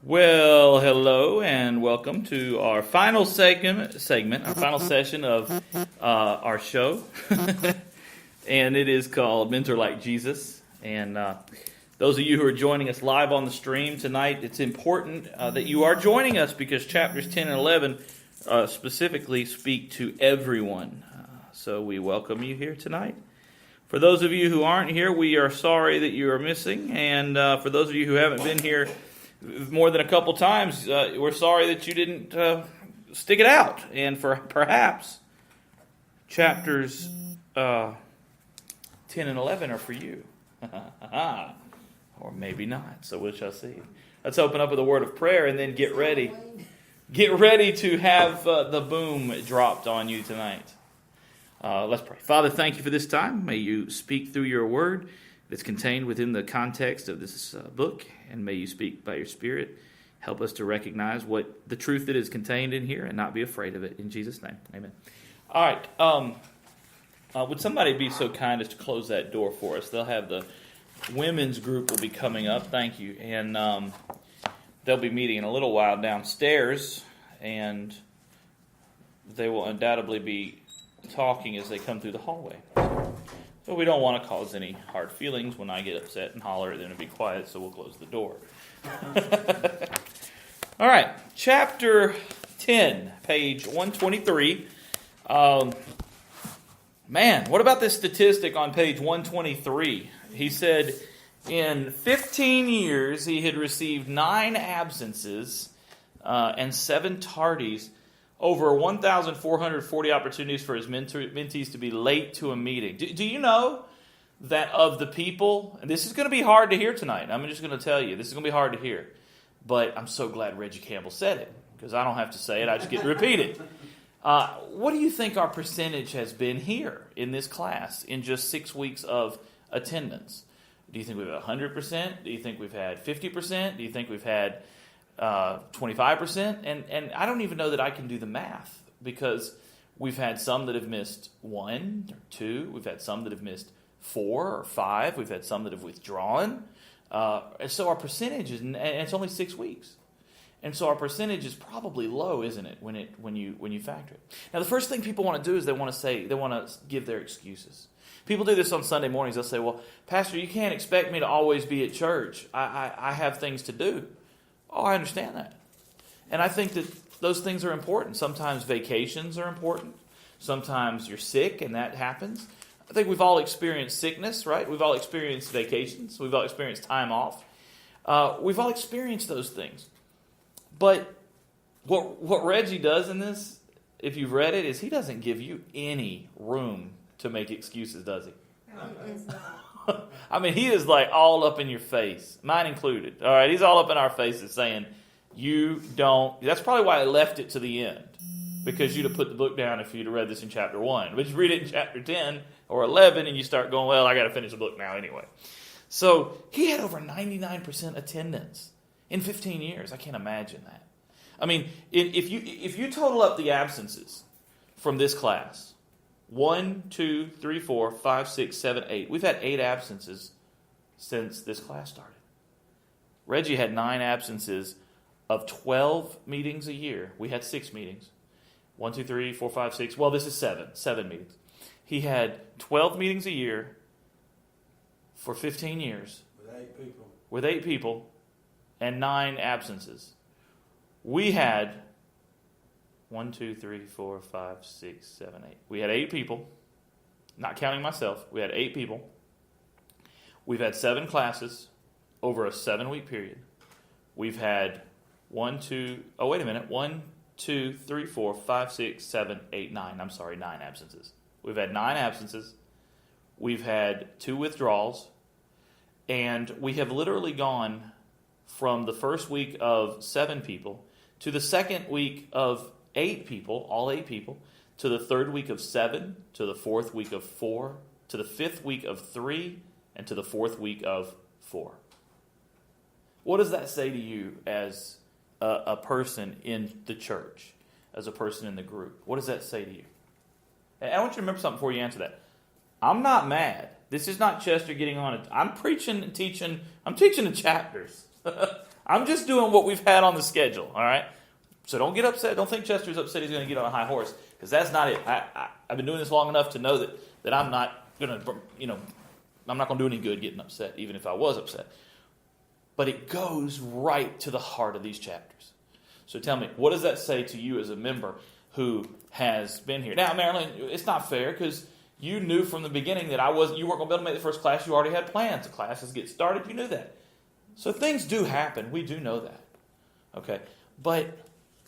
Well, hello and welcome to our final our final session of our show. And it is called Mentor Like Jesus. And those of you who are joining us live on the stream tonight, it's important that you are joining us because chapters 10 and 11 specifically speak to everyone. So we welcome you here tonight. For those of you who aren't here, we are sorry that you are missing. And for those of you who haven't been here more than a couple times, we're sorry that you didn't stick it out. And for perhaps chapters 10 and 11 are for you. Or maybe not. So we shall see. Let's open up with a word of prayer and then get ready. Get ready to have the boom dropped on you tonight. Let's pray. Father, thank you for this time. May you speak through your word that's contained within the context of this book, and may you speak by your Spirit. Help us to recognize what the truth that is contained in here and not be afraid of it. In Jesus' name, amen. All right. Would somebody be so kind as to close that door for us? They'll have the women's group will be coming up. Thank you. And they'll be meeting in a little while downstairs, and they will undoubtedly be talking as they come through the hallway. So we don't want to cause any hard feelings. When I get upset and holler, then it'll be quiet, so we'll close the door. All right, chapter 10, page 123. Man, what about this statistic on page 123? He said in 15 years he had received 9 absences and 7 tardies. Over 1,440 opportunities for his mentees to be late to a meeting. Do you know that of the people, and this is going to be hard to hear tonight. I'm just going to tell you, this is going to be hard to hear. But I'm so glad Reggie Campbell said it, because I don't have to say it, I just get to repeat it. What do you think our percentage has been here in this class in just 6 weeks of attendance? Do you think we've had 100%? Do you think we've had 50%? Do you think we've had 25%, and I don't even know that I can do the math, because we've had some that have missed 1 or 2, we've had some that have missed 4 or 5, we've had some that have withdrawn, so our percentage is, and it's only 6 weeks, and so our percentage is probably low, isn't it, when you factor it. Now the first thing people want to do is they want to give their excuses. People do this on Sunday mornings. They'll say, well, Pastor, you can't expect me to always be at church. I have things to do. Oh, I understand that. And I think that those things are important. Sometimes vacations are important. Sometimes you're sick and that happens. I think we've all experienced sickness, right? We've all experienced vacations. We've all experienced time off. We've all experienced those things. But what Reggie does in this, if you've read it, is he doesn't give you any room to make excuses, does he? No, it's not. I mean, he is like all up in your face, mine included. All right, he's all up in our faces saying, you don't. That's probably why I left it to the end, because you'd have put the book down if you'd have read this in chapter 1. But you read it in chapter 10 or 11 and you start going, well, I got to finish the book now anyway. So he had over 99% attendance in 15 years. I can't imagine that. I mean, if you total up the absences from this class, 1, 2, 3, 4, 5, 6, 7, 8. We've had 8 absences since this class started. Reggie had 9 absences of 12 meetings a year. We had 6 meetings. 1, 2, 3, 4, 5, 6. Well, this is 7. 7 meetings. He had 12 meetings a year for 15 years. With 8 people and 9 absences. We had 1, 2, 3, 4, 5, 6, 7, 8. We had 8 people, not counting myself. We had 8 people. We've had 7 classes over a 7-week period. We've had 1, 2, 3, 4, 5, 6, 7, 8, 9. I'm sorry, 9 absences. We've had 9 absences. We've had 2 withdrawals. And we have literally gone from the first week of 7 people to the second week of 8 people, all 8 people, to the third week of 7, to the fourth week of 4, to the fifth week of 3, and to the fourth week of 4. What does that say to you as a person in the church, as a person in the group? What does that say to you? And I want you to remember something before you answer that. I'm not mad. This is not Chester getting on it. I'm preaching and teaching. I'm teaching the chapters. I'm just doing what we've had on the schedule, all right? So don't get upset. Don't think Chester's upset he's going to get on a high horse, because that's not it. I've been doing this long enough to know that I'm not going to, I'm not going to do any good getting upset, even if I was upset. But it goes right to the heart of these chapters. So tell me, what does that say to you as a member who has been here? Now, Marilyn, it's not fair, because you knew from the beginning that you weren't going to be able to make the first class. You already had plans. The classes get started. You knew that. So things do happen. We do know that. Okay? But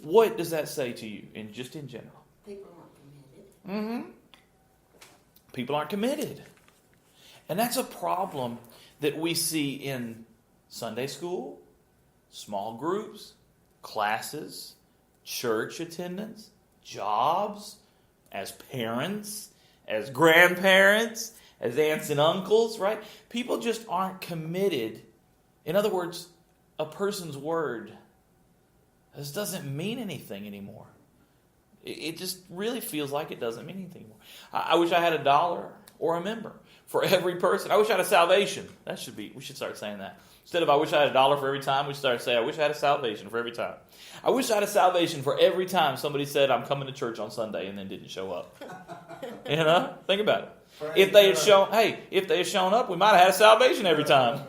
what does that say to you, just in general? People aren't committed. Mm-hmm. People aren't committed. And that's a problem that we see in Sunday school, small groups, classes, church attendance, jobs, as parents, as grandparents, as aunts and uncles, right? People just aren't committed. In other words, a person's word, this doesn't mean anything anymore. It just really feels like it doesn't mean anything anymore. I wish I had $1 or a member for every person. I wish I had a salvation. We should start saying that. Instead of I wish I had $1 for every time, we start saying I wish I had a salvation for every time. I wish I had a salvation for every time somebody said I'm coming to church on Sunday and then didn't show up. Think about it. If they had shown up, we might have had a salvation every time.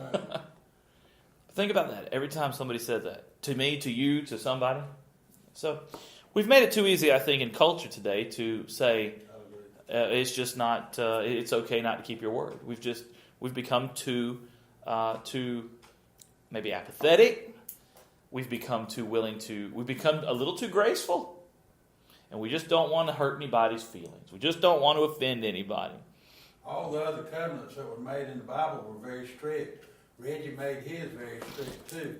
Think about that. Every time somebody said that. To me, to you, to somebody. So we've made it too easy, I think, in culture today to say it's just not, it's okay not to keep your word. We've become too maybe apathetic. We've become we've become a little too graceful. And we just don't want to hurt anybody's feelings. We just don't want to offend anybody. All the other covenants that were made in the Bible were very strict. Reggie made his very strict too.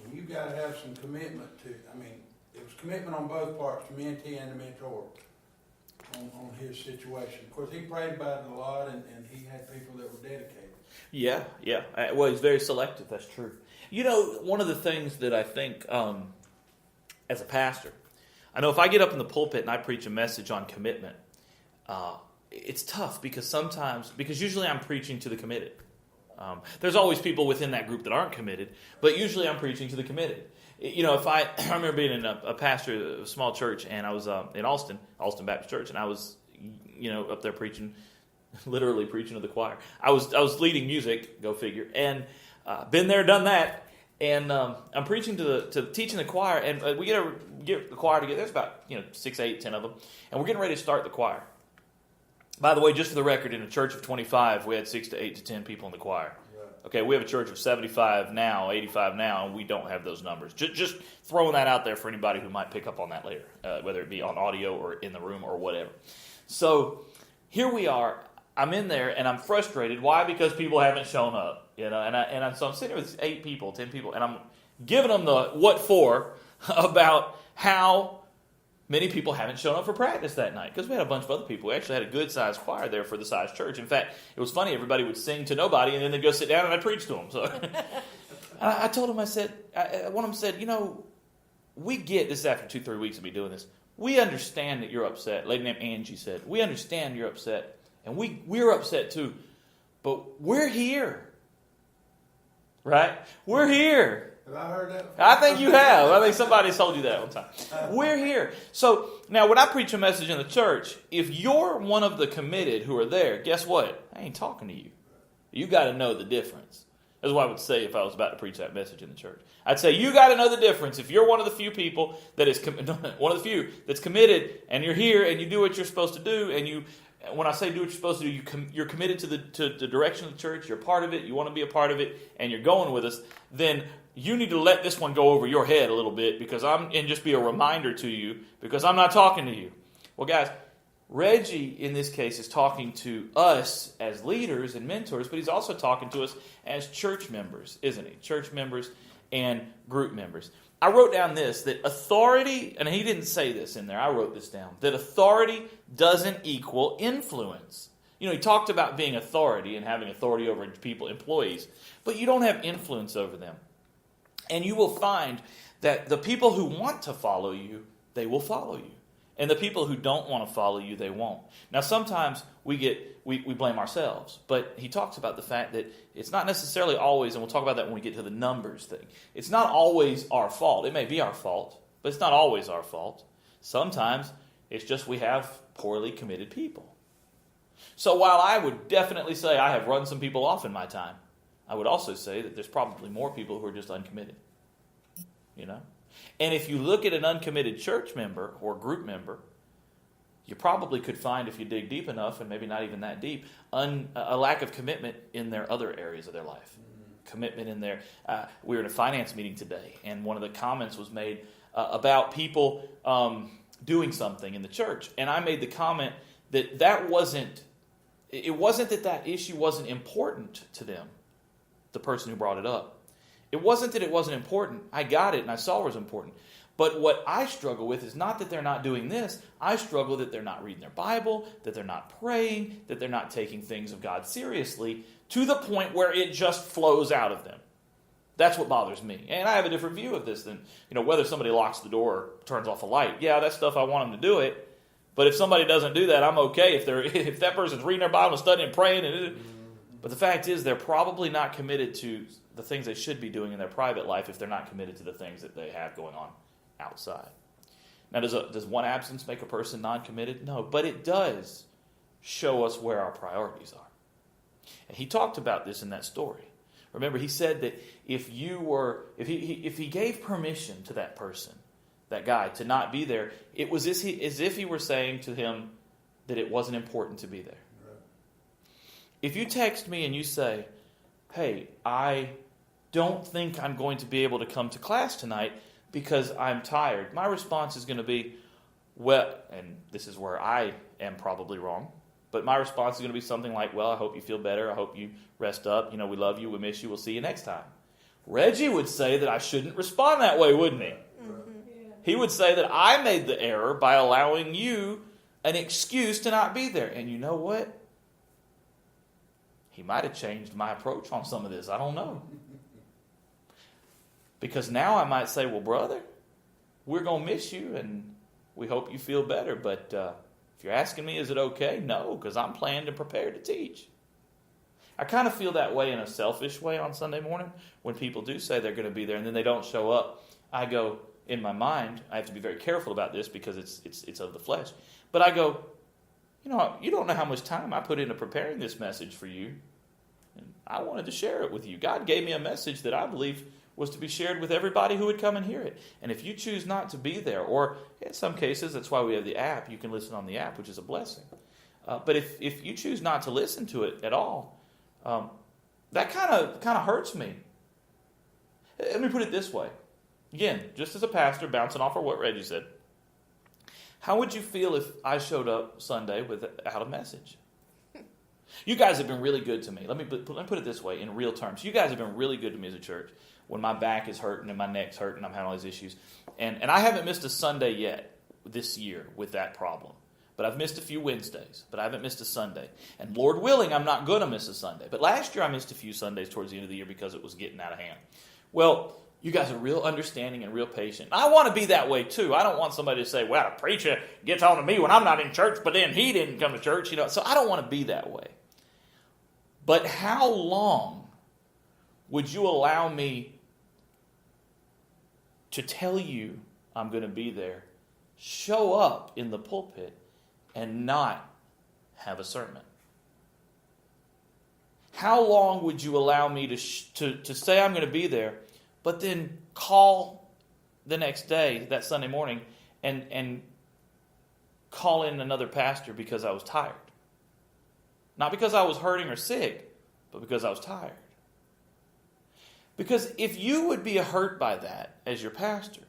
And you've got to have some commitment to, it was commitment on both parts, the mentee and the mentor, on his situation. Of course, he prayed about it a lot, and he had people that were dedicated. Yeah. Well, he's very selective, that's true. One of the things that I think, as a pastor, I know if I get up in the pulpit and I preach a message on commitment, it's tough because usually I'm preaching to the committed. There's always people within that group that aren't committed, but usually I'm preaching to the committed. I remember being in a pastor of a small church, and I was in Austin Baptist Church, and I was, up there preaching, literally preaching to the choir. I was leading music, go figure, and been there, done that, and I'm preaching teaching the choir, and we get the choir together. There's about 6, 8, 10 of them, and we're getting ready to start the choir. By the way, just for the record, in a church of 25, we had 6 to 8 to 10 people in the choir. Okay, we have a church of 75 now, 85 now, and we don't have those numbers. Just throwing that out there for anybody who might pick up on that later, whether it be on audio or in the room or whatever. So here we are. I'm in there, and I'm frustrated. Why? Because people haven't shown up. So I'm sitting with 8 people, 10 people, and I'm giving them the what for about how many people haven't shown up for practice that night, because we had a bunch of other people. We actually had a good-sized choir there for the size church. In fact, it was funny. Everybody would sing to nobody, and then they'd go sit down, and I'd preach to them. So I told them, one of them said, we get this after 2-3 weeks of me doing this. We understand that you're upset. A lady named Angie said, we understand you're upset, and we're upset too, but we're here. Right? We're here. Have I heard that? I think you have. I think somebody told you that one time. We're here. So now when I preach a message in the church, if you're one of the committed who are there, guess what? I ain't talking to you. You got to know the difference. That's what I would say if I was about to preach that message in the church. I'd say you got to know the difference. If you're one of the few people that is one of the few that's committed, and you're here and you do what you're supposed to do, and when I say do what you're supposed to do, you're committed to the direction of the church, you're part of it, you want to be a part of it, and you're going with us, then you need to let this one go over your head a little bit and just be a reminder to you, because I'm not talking to you. Well, guys, Reggie, in this case, is talking to us as leaders and mentors, but he's also talking to us as church members, isn't he? Church members and group members. I wrote down that authority, and he didn't say this in there, I wrote this down, that authority doesn't equal influence. He talked about being authority and having authority over people, employees, but you don't have influence over them. And you will find that the people who want to follow you, they will follow you. And the people who don't want to follow you, they won't. Now, sometimes we blame ourselves. But he talks about the fact that it's not necessarily always, and we'll talk about that when we get to the numbers thing. It's not always our fault. It may be our fault, but it's not always our fault. Sometimes it's just we have poorly committed people. So while I would definitely say I have run some people off in my time, I would also say that there's probably more people who are just uncommitted. You know? And if you look at an uncommitted church member or group member, you probably could find, if you dig deep enough, and maybe not even that deep, a lack of commitment in their other areas of their life. Commitment in their... we were in a finance meeting today, and one of the comments was made about people doing something in the church. And I made the comment that wasn't... It wasn't that issue wasn't important to them, the person who brought it up. It wasn't that it wasn't important. I got it and I saw it was important. But what I struggle with is not that they're not doing this. I struggle that they're not reading their Bible, that they're not praying, that they're not taking things of God seriously to the point where it just flows out of them. That's what bothers me. And I have a different view of this than, whether somebody locks the door or turns off a light. Yeah, that's stuff I want them to do it. But if somebody doesn't do that, I'm okay. If that person's reading their Bible and studying and praying. But the fact is, they're probably not committed to the things they should be doing in their private life if they're not committed to the things that they have going on outside. Now, does one absence make a person non-committed? No, but it does show us where our priorities are. And he talked about this in that story. Remember, he said that if he gave permission to that person, that guy, to not be there, it was as if he were saying to him that it wasn't important to be there. Right. If you text me and you say, hey, I don't think I'm going to be able to come to class tonight because I'm tired, my response is going to be, well, and this is where I am probably wrong, but my response is going to be something like, well, I hope you feel better. I hope you rest up. We love you. We miss you. We'll see you next time. Reggie would say that I shouldn't respond that way, wouldn't he? Mm-hmm. He would say that I made the error by allowing you an excuse to not be there. And you know what? He might have changed my approach on some of this. I don't know. Because now I might say, well, brother, we're going to miss you and we hope you feel better. But if you're asking me, is it okay? No, because I'm planned and prepared to teach. I kind of feel that way in a selfish way on Sunday morning when people do say they're going to be there and then they don't show up. I go, in my mind, I have to be very careful about this because it's of the flesh. But I go, you don't know how much time I put into preparing this message for you. And I wanted to share it with you. God gave me a message that I believe was to be shared with everybody who would come and hear it. And if you choose not to be there, or in some cases, that's why we have the app. You can listen on the app, which is a blessing. But if you choose not to listen to it at all, that kind of hurts me. Let me put it this way. Again, just as a pastor, bouncing off of what Reggie said, how would you feel if I showed up Sunday without a message? You guys have been really good to me. Let me put it this way in real terms. You guys have been really good to me as a church when my back is hurting and my neck's hurting and I'm having all these issues. And I haven't missed a Sunday yet this year with that problem. But I've missed a few Wednesdays, but I haven't missed a Sunday. And Lord willing, I'm not going to miss a Sunday. But last year I missed a few Sundays towards the end of the year because it was getting out of hand. Well, you guys are real understanding and real patient. I want to be that way too. I don't want somebody to say, well, a preacher gets on to me when I'm not in church, but then he didn't come to church. So I don't want to be that way. But how long would you allow me to tell you I'm going to be there, show up in the pulpit, and not have a sermon? How long would you allow me to say I'm going to be there, but then call the next day, that Sunday morning, and call in another pastor because I was tired? Not because I was hurting or sick, but because I was tired. Because if you would be hurt by that as your pastor,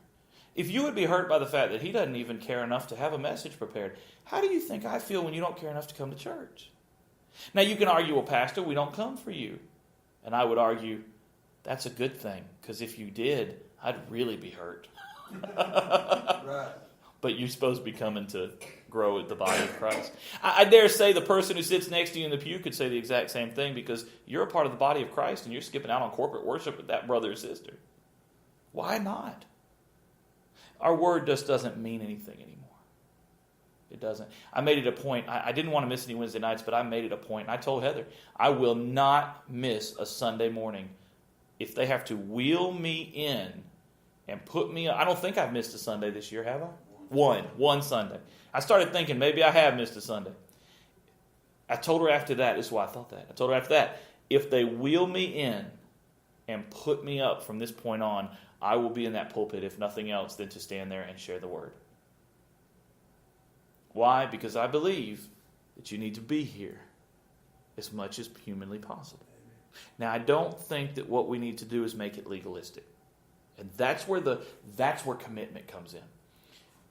if you would be hurt by the fact that he doesn't even care enough to have a message prepared, how do you think I feel when you don't care enough to come to church? Now you can argue, well, Pastor, we don't come for you. And I would argue, that's a good thing, because if you did, I'd really be hurt. Right. But you're supposed to be coming to grow at the body of Christ. I dare say the person who sits next to you in the pew could say the exact same thing, because you're a part of the body of Christ and you're skipping out on corporate worship with that brother or sister. Why not? Our word just doesn't mean anything anymore. It doesn't. I made it a point. I didn't want to miss any Wednesday nights, but I made it a point. I told Heather, I will not miss a Sunday morning. If they have to wheel me in and put me, I don't think I've missed a Sunday this year, have I? One Sunday. I started thinking maybe I have missed a Sunday. I told her after that, this is why I thought that. I told her after that, if they wheel me in and put me up from this point on, I will be in that pulpit, if nothing else, than to stand there and share the word. Why? Because I believe that you need to be here as much as humanly possible. Now, I don't think that what we need to do is make it legalistic. And that's where commitment comes in.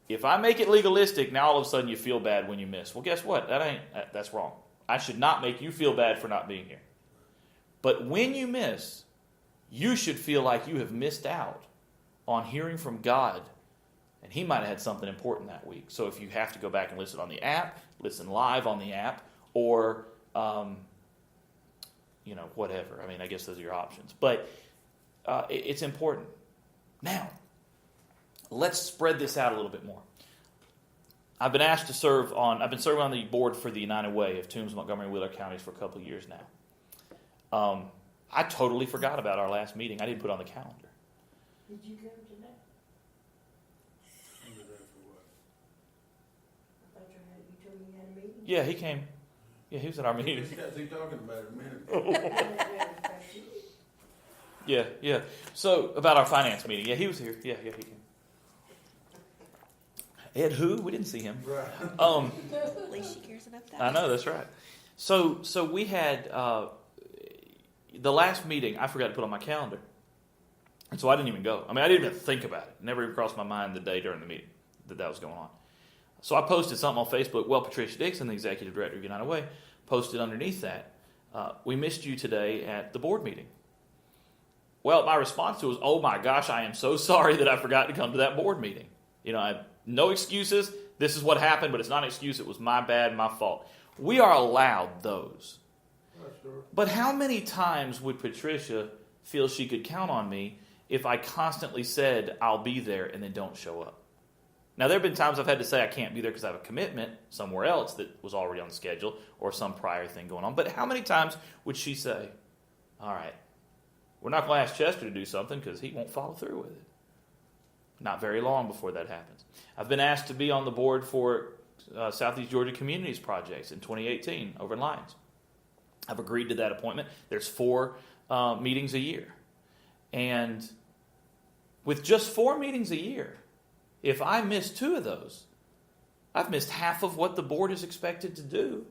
If I make it legalistic, now all of a sudden you feel bad when you miss. Well, guess what? That's wrong. I should not make you feel bad for not being here. But when you miss, you should feel like you have missed out on hearing from God. And He might have had something important that week. So if you have to go back and listen on the app, listen live on the app, or whatever. I mean, I guess those are your options. But it's important. Now, let's spread this out a little bit more. I've been asked to serve on the board for the United Way of Toombs, Montgomery, and Wheeler counties for a couple of years now. I totally forgot about our last meeting. I didn't put it on the calendar. Did you go to that? I thought you told me you had a meeting. Yeah, he came. Yeah, he was at our meeting. He's talking about it a minute ago. Yeah. So, about our finance meeting. Yeah, he was here. Yeah, he came. Ed who? We didn't see him. Right. At least she cares about that. I know, that's right. So we had the last meeting I forgot to put on my calendar. And so I didn't even go. I mean, I didn't even think about it. Never even crossed my mind the day during the meeting that was going on. So I posted something on Facebook. Well, Patricia Dixon, the executive director of United Way, posted underneath that, we missed you today at the board meeting. Well, my response to it was, oh my gosh, I am so sorry that I forgot to come to that board meeting. I have no excuses. This is what happened, but it's not an excuse. It was my bad, my fault. We are allowed those. But how many times would Patricia feel she could count on me if I constantly said I'll be there and then don't show up? Now, there have been times I've had to say I can't be there because I have a commitment somewhere else that was already on the schedule or some prior thing going on. But how many times would she say, all right, we're not going to ask Chester to do something because he won't follow through with it? Not very long before that happens. I've been asked to be on the board for Southeast Georgia Communities Projects in 2018 over in Lyons. I've agreed to that appointment. There's 4 meetings a year. And with just 4 meetings a year, if I miss 2 of those, I've missed half of what the board is expected to do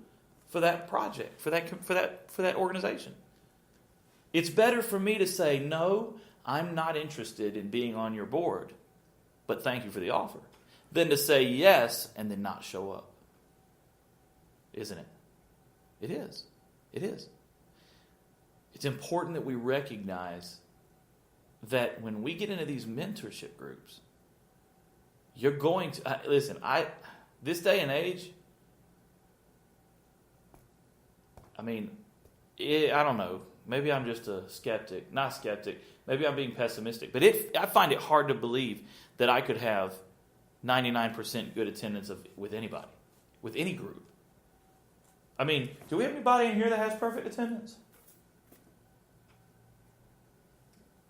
for that project, for that organization. It's better for me to say, no, I'm not interested in being on your board, but thank you for the offer, than to say yes and then not show up. Isn't it? It is. It is. It's important that we recognize that when we get into these mentorship groups, you're going to, listen, this day and age, I mean, I don't know. Maybe I'm just a skeptic. Not skeptic. Maybe I'm being pessimistic. But I find it hard to believe that I could have 99% good attendance with anybody, with any group. I mean, do we have anybody in here that has perfect attendance?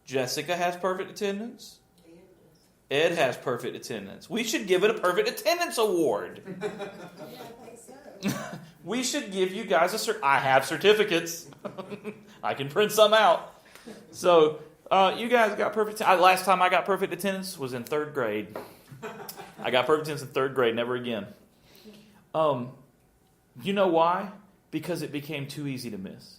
Jessica has perfect attendance. Ed has perfect attendance. We should give it a perfect attendance award. Yeah, I think so. We should give you guys I have certificates. I can print some out. So, you guys got perfect last time I got perfect attendance was in 3rd grade. I got perfect attendance in 3rd grade, never again. You know why? Because it became too easy to miss.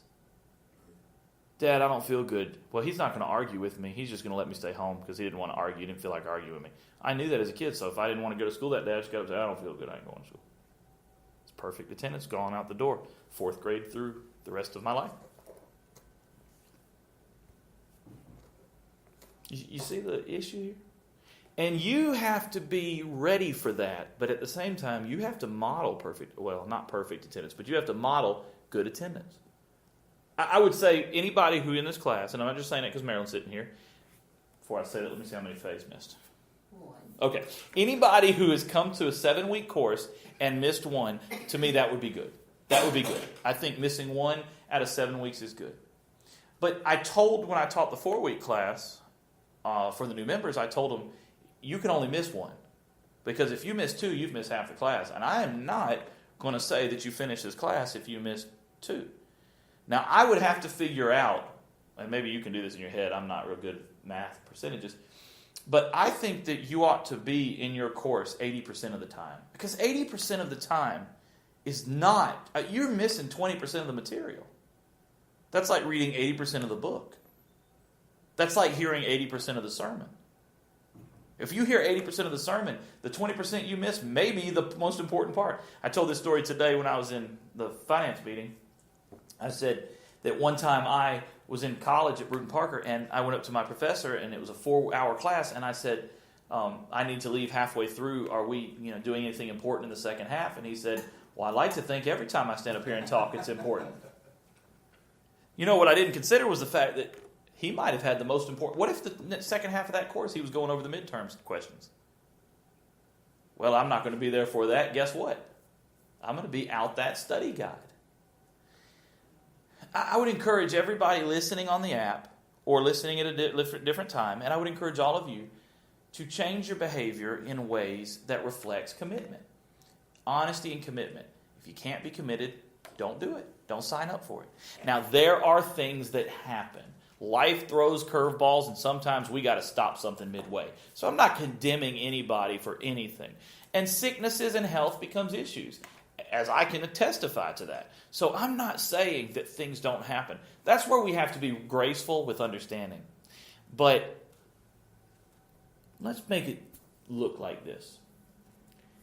Dad, I don't feel good. Well, he's not going to argue with me. He's just going to let me stay home because he didn't want to argue. He didn't feel like arguing with me. I knew that as a kid, so if I didn't want to go to school that day, I just got up and say, I don't feel good. I ain't going to school. It's perfect attendance, gone out the door. 4th grade through the rest of my life. You see the issue here? And you have to be ready for that. But at the same time, you have to model not perfect attendance, but you have to model good attendance. I would say anybody who in this class, and I'm not just saying it because Marilyn's sitting here. Before I say that, let me see how many Fays missed. One. Okay. Anybody who has come to a 7-week course and missed one, to me that would be good. That would be good. I think missing one out of 7 weeks is good. But I told, when I taught the 4-week class for the new members, I told them, you can only miss one. Because if you miss 2, you've missed half the class. And I am not going to say that you finish this class if you miss 2. Now, I would have to figure out, and maybe you can do this in your head, I'm not real good at math percentages, but I think that you ought to be in your course 80% of the time. Because 80% of the time is not, you're missing 20% of the material. That's like reading 80% of the book. That's like hearing 80% of the sermon. If you hear 80% of the sermon, the 20% you miss may be the most important part. I told this story today when I was in the finance meeting. I said that one time I was in college at Bruton Parker, and I went up to my professor, and it was a 4-hour class, and I said, I need to leave halfway through. Are we doing anything important in the second half? And he said, well, I like to think every time I stand up here and talk, it's important. What I didn't consider was the fact that he might have had the most important... What if the second half of that course he was going over the midterms questions? Well, I'm not going to be there for that. Guess what? I'm going to be out that study guide. I would encourage everybody listening on the app or listening at a different time, and I would encourage all of you to change your behavior in ways that reflects commitment. Honesty and commitment. If you can't be committed, don't do it. Don't sign up for it. Now, there are things that happen. Life throws curveballs, and sometimes we got to stop something midway. So I'm not condemning anybody for anything. And sicknesses and health becomes issues, as I can testify to that. So I'm not saying that things don't happen. That's where we have to be graceful with understanding. But let's make it look like this.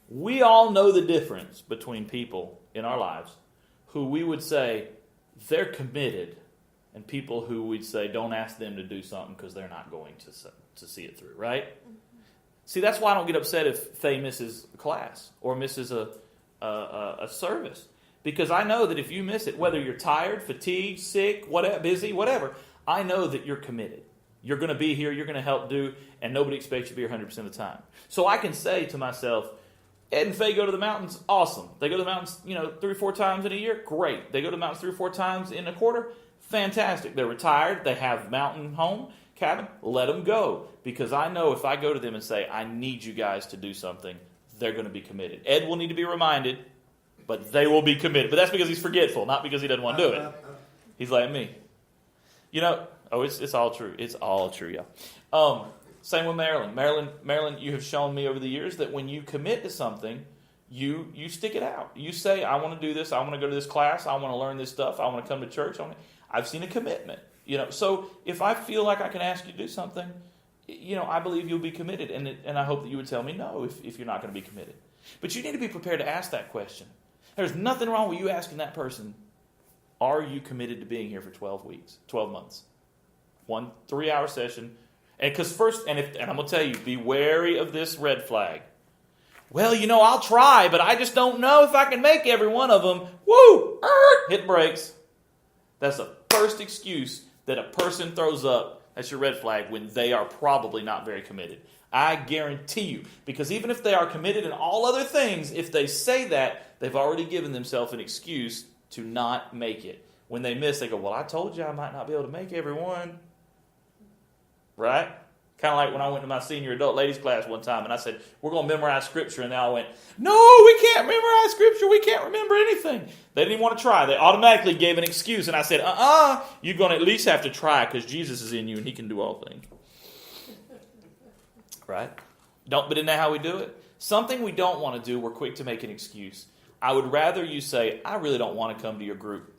We all know the difference between people in our lives who we would say they're committed, and people who we'd say don't ask them to do something because they're not going to see it through, right? Mm-hmm. See, that's why I don't get upset if Faye misses a class or misses a service. Because I know that if you miss it, whether you're tired, fatigued, sick, whatever, busy, whatever, I know that you're committed. You're going to be here, you're going to help do, and nobody expects you to be here 100% of the time. So I can say to myself, Ed and Faye go to the mountains, awesome. They go to the mountains, 3 or 4 times in a year, great. They go to the mountains 3 or 4 times in a quarter, fantastic. They're retired, they have mountain home, cabin, let them go. Because I know if I go to them and say, I need you guys to do something, they're going to be committed. Ed will need to be reminded, but they will be committed. But that's because he's forgetful, not because he doesn't want to do it. He's like me. It's all true. It's all true, yeah. Same with Marilyn. Marilyn, you have shown me over the years that when you commit to something, you stick it out. You say, I want to do this. I want to go to this class. I want to learn this stuff. I want to come to church. I've seen a commitment. So if I feel like I can ask you to do something, I believe you'll be committed. And I hope that you would tell me no if you're not going to be committed. But you need to be prepared to ask that question. There's nothing wrong with you asking that person, are you committed to being here for 12 weeks, 12 months? 1 3-hour session. And because and I'm going to tell you, be wary of this red flag. Well, I'll try, but I just don't know if I can make every one of them. Woo! Hit brakes. That's the first excuse that a person throws up. That's your red flag when they are probably not very committed. I guarantee you. Because even if they are committed in all other things, if they say that, they've already given themselves an excuse to not make it. When they miss, they go, well, I told you I might not be able to make every one. Right? Kind of like when I went to my senior adult ladies class one time and I said, we're going to memorize Scripture. And they all went, no, we can't memorize Scripture. We can't remember anything. They didn't want to try. They automatically gave an excuse. And I said, you're going to at least have to try because Jesus is in you and he can do all things. Right? But isn't that how we do it? Something we don't want to do, we're quick to make an excuse. I would rather you say, I really don't want to come to your group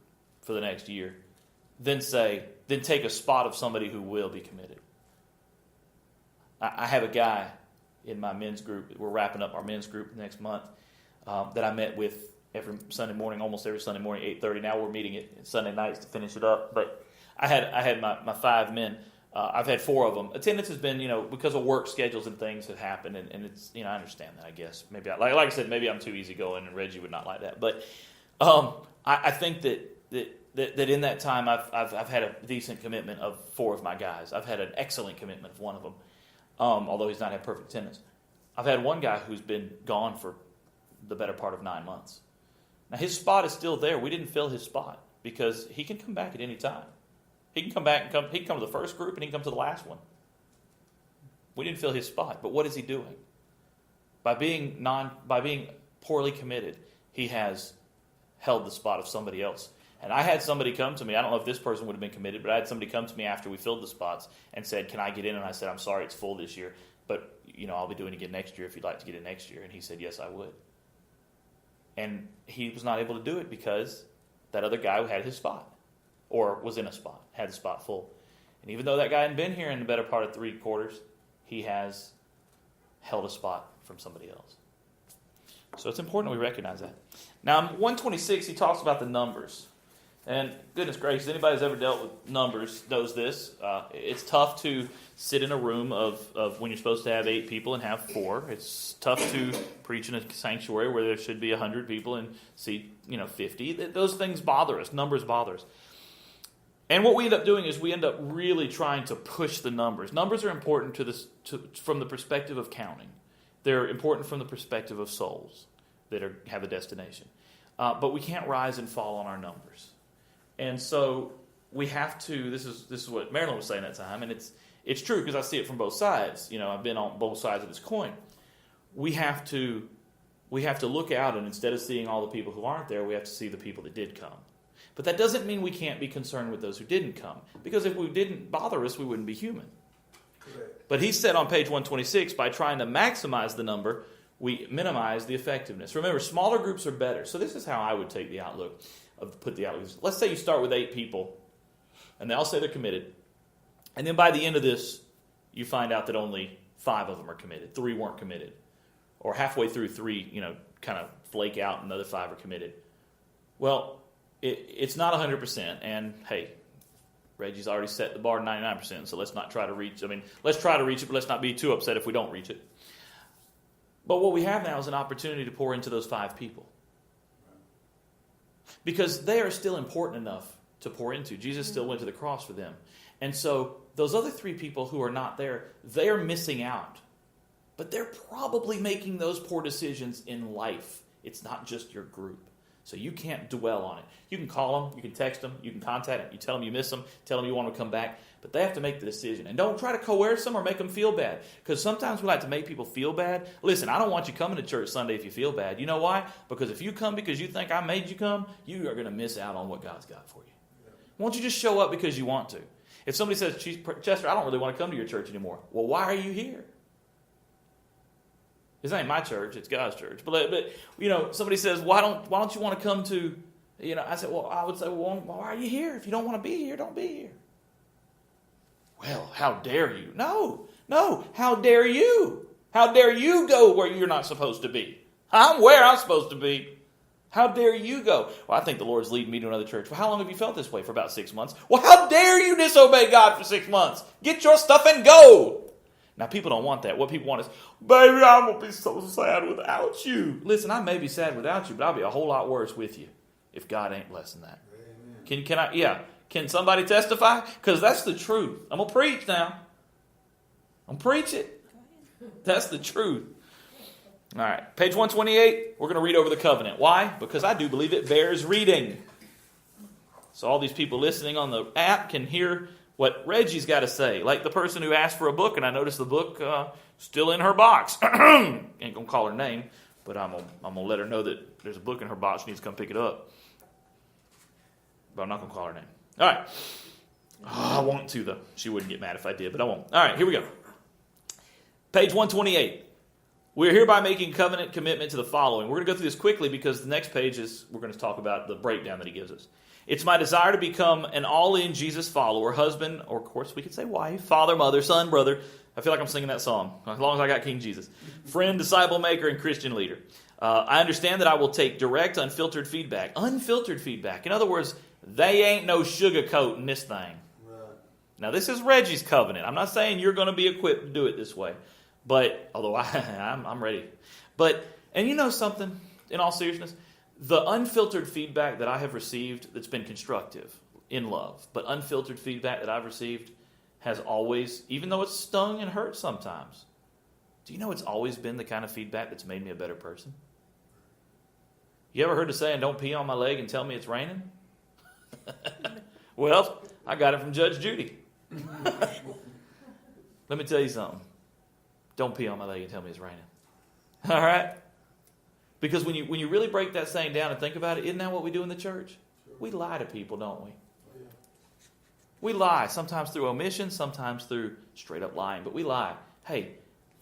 for the next year, than take a spot of somebody who will be committed. I have a guy in my men's group. We're wrapping up our men's group next month that I met with every Sunday morning, almost every Sunday morning, 8:30. Now we're meeting it Sunday nights to finish it up. But I had my 5 men. I've had 4 of them. Attendance has been, because of work schedules and things have happened, and it's, I understand that. I guess maybe like I said, maybe I'm too easygoing, and Reggie would not like that. But I think that in that time I've had a decent commitment of 4 of my guys. I've had an excellent commitment of 1 of them. although he's not had perfect attendance. I've had one guy who's been gone for the better part of 9 months. Now, his spot is still there. We didn't fill his spot because he can come back at any time. He can come back and he can come to the first group and he can come to the last one. We didn't fill his spot, but what is he doing? By being poorly committed, he has held the spot of somebody else. And I had somebody come to me. I don't know if this person would have been committed, but I had somebody come to me after we filled the spots and said, "Can I get in?" And I said, "I'm sorry, it's full this year, but I'll be doing it again next year if you'd like to get in next year." And he said, "Yes, I would." And he was not able to do it because that other guy had his spot, or was in a spot, had the spot full. And even though that guy hadn't been here in the better part of 3 quarters, he has held a spot from somebody else. So it's important we recognize that. Now, 126, he talks about the numbers. And goodness gracious, anybody who's ever dealt with numbers knows this. It's tough to sit in a room of when you're supposed to have 8 people and have 4. It's tough to preach in a sanctuary where there should be 100 people and see 50. Those things bother us. Numbers bother us. And what we end up doing is we end up really trying to push the numbers. Numbers are important from the perspective of counting. They're important from the perspective of souls that have a destination. But we can't rise and fall on our numbers. And so we have to, this is what Marilyn was saying that time, and it's true because I see it from both sides. I've been on both sides of this coin. We have to look out, and instead of seeing all the people who aren't there, we have to see the people that did come. But that doesn't mean we can't be concerned with those who didn't come, because if we didn't bother us, we wouldn't be human. Correct. But he said on page 126, by trying to maximize the number, we minimize the effectiveness. Remember, smaller groups are better. So this is how I would take the outlook. Let's say you start with 8 people, and they all say they're committed, and then by the end of this, you find out that only 5 of them are committed, 3 weren't committed, or halfway through 3, kind of flake out, and the other 5 are committed. Well, it's not 100%, and hey, Reggie's already set the bar to 99%, so let's not try to reach. Let's try to reach it, but let's not be too upset if we don't reach it. But what we have now is an opportunity to pour into those 5 people. Because they are still important enough to pour into. Jesus still went to the cross for them. And so those other 3 people who are not there, they are missing out. But they're probably making those poor decisions in life. It's not just your group. So you can't dwell on it. You can call them, you can text them, you can contact them, you tell them you miss them, tell them you want to come back. But they have to make the decision. And don't try to coerce them or make them feel bad. Because sometimes we like to make people feel bad. Listen, I don't want you coming to church Sunday if you feel bad. You know why? Because if you come because you think I made you come, you are going to miss out on what God's got for you. Won't you just show up because you want to? If somebody says, "Chester, I don't really want to come to your church anymore." Well, why are you here? This ain't my church, it's God's church. But somebody says, why don't you want to come to, I said, I would say, why are you here? If you don't want to be here, don't be here. Well, how dare you? No, how dare you? How dare you go where you're not supposed to be? I'm where I'm supposed to be. How dare you go? Well, I think the Lord's leading me to another church. Well, how long have you felt this way? For about 6 months. Well, how dare you disobey God for 6 months? Get your stuff and go. Now, people don't want that. What people want is, "Baby, I'm going to be so sad without you." Listen, I may be sad without you, but I'll be a whole lot worse with you if God ain't blessing that. Amen. Can somebody testify? Because that's the truth. I'm going to preach now. I'm going to preach it. That's the truth. All right, page 128, we're going to read over the covenant. Why? Because I do believe it bears reading. So all these people listening on the app can hear what Reggie's got to say. Like the person who asked for a book, and I noticed the book still in her box. Ain't going to call her name, but I'm going to let her know that there's a book in her box. She needs to come pick it up. But I'm not going to call her name. All right. I want to, though. She wouldn't get mad if I did, but I won't. All right, here we go. Page 128. We are hereby making covenant commitment to the following. We're going to go through this quickly because the next page we're going to talk about the breakdown that he gives us. It's my desire to become an all-in Jesus follower, husband, or of course we could say wife, father, mother, son, brother. I feel like I'm singing that song, as long as I got King Jesus. Friend, disciple maker, and Christian leader. I understand that I will take direct, unfiltered feedback. Unfiltered feedback. In other words, they ain't no sugarcoating this thing. Right. Now, this is Reggie's covenant. I'm not saying you're going to be equipped to do it this way. But, although I'm ready. But, and you know something, in all seriousness, the unfiltered feedback that I have received that's been constructive in love, but unfiltered feedback that I've received has always, even though it's stung and hurt sometimes, do you know it's always been the kind of feedback that's made me a better person? You ever heard the saying, don't pee on my leg and tell me it's raining? Well, I got it from Judge Judy. Let me tell you something. Don't pee on my leg and tell me it's raining. All right? Because when you really break that saying down and think about it, isn't that what we do in the church? We lie to people, don't we? We lie, sometimes through omission, sometimes through straight up lying, but we lie. Hey,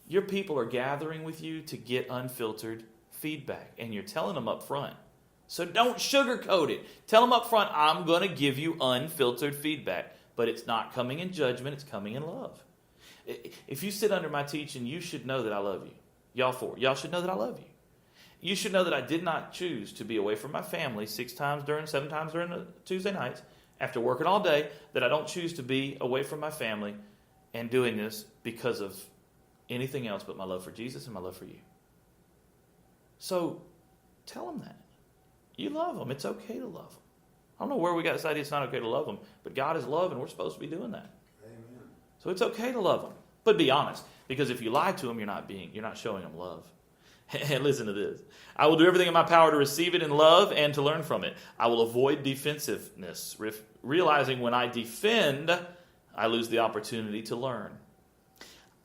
your people are gathering with you to get unfiltered feedback, and you're telling them up front. So don't sugarcoat it. Tell them up front, I'm going to give you unfiltered feedback, but it's not coming in judgment, it's coming in love. If you sit under my teaching, you should know that I love you. Y'all should know that I love you. You should know that I did not choose to be away from my family 7 times during the Tuesday nights after working all day, that I don't choose to be away from my family and doing this because of anything else but my love for Jesus and my love for you. So tell them that. You love them. It's okay to love them. I don't know where we got this idea it's not okay to love them, but God is love and we're supposed to be doing that. Amen. So it's okay to love them. But be honest, because if you lie to them, you're not showing them love. And listen to this. I will do everything in my power to receive it in love and to learn from it. I will avoid defensiveness, realizing when I defend, I lose the opportunity to learn.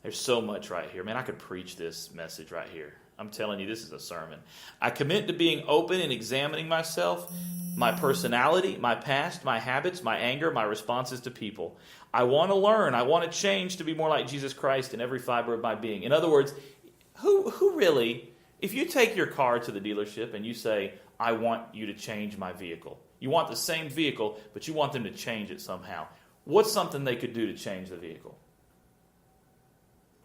There's so much right here. Man, I could preach this message right here. I'm telling you, this is a sermon. I commit to being open and examining myself, my personality, my past, my habits, my anger, my responses to people. I want to learn. I want to change to be more like Jesus Christ in every fiber of my being. In other words, who really, if you take your car to the dealership and you say, I want you to change my vehicle. You want the same vehicle, but you want them to change it somehow. What's something they could do to change the vehicle?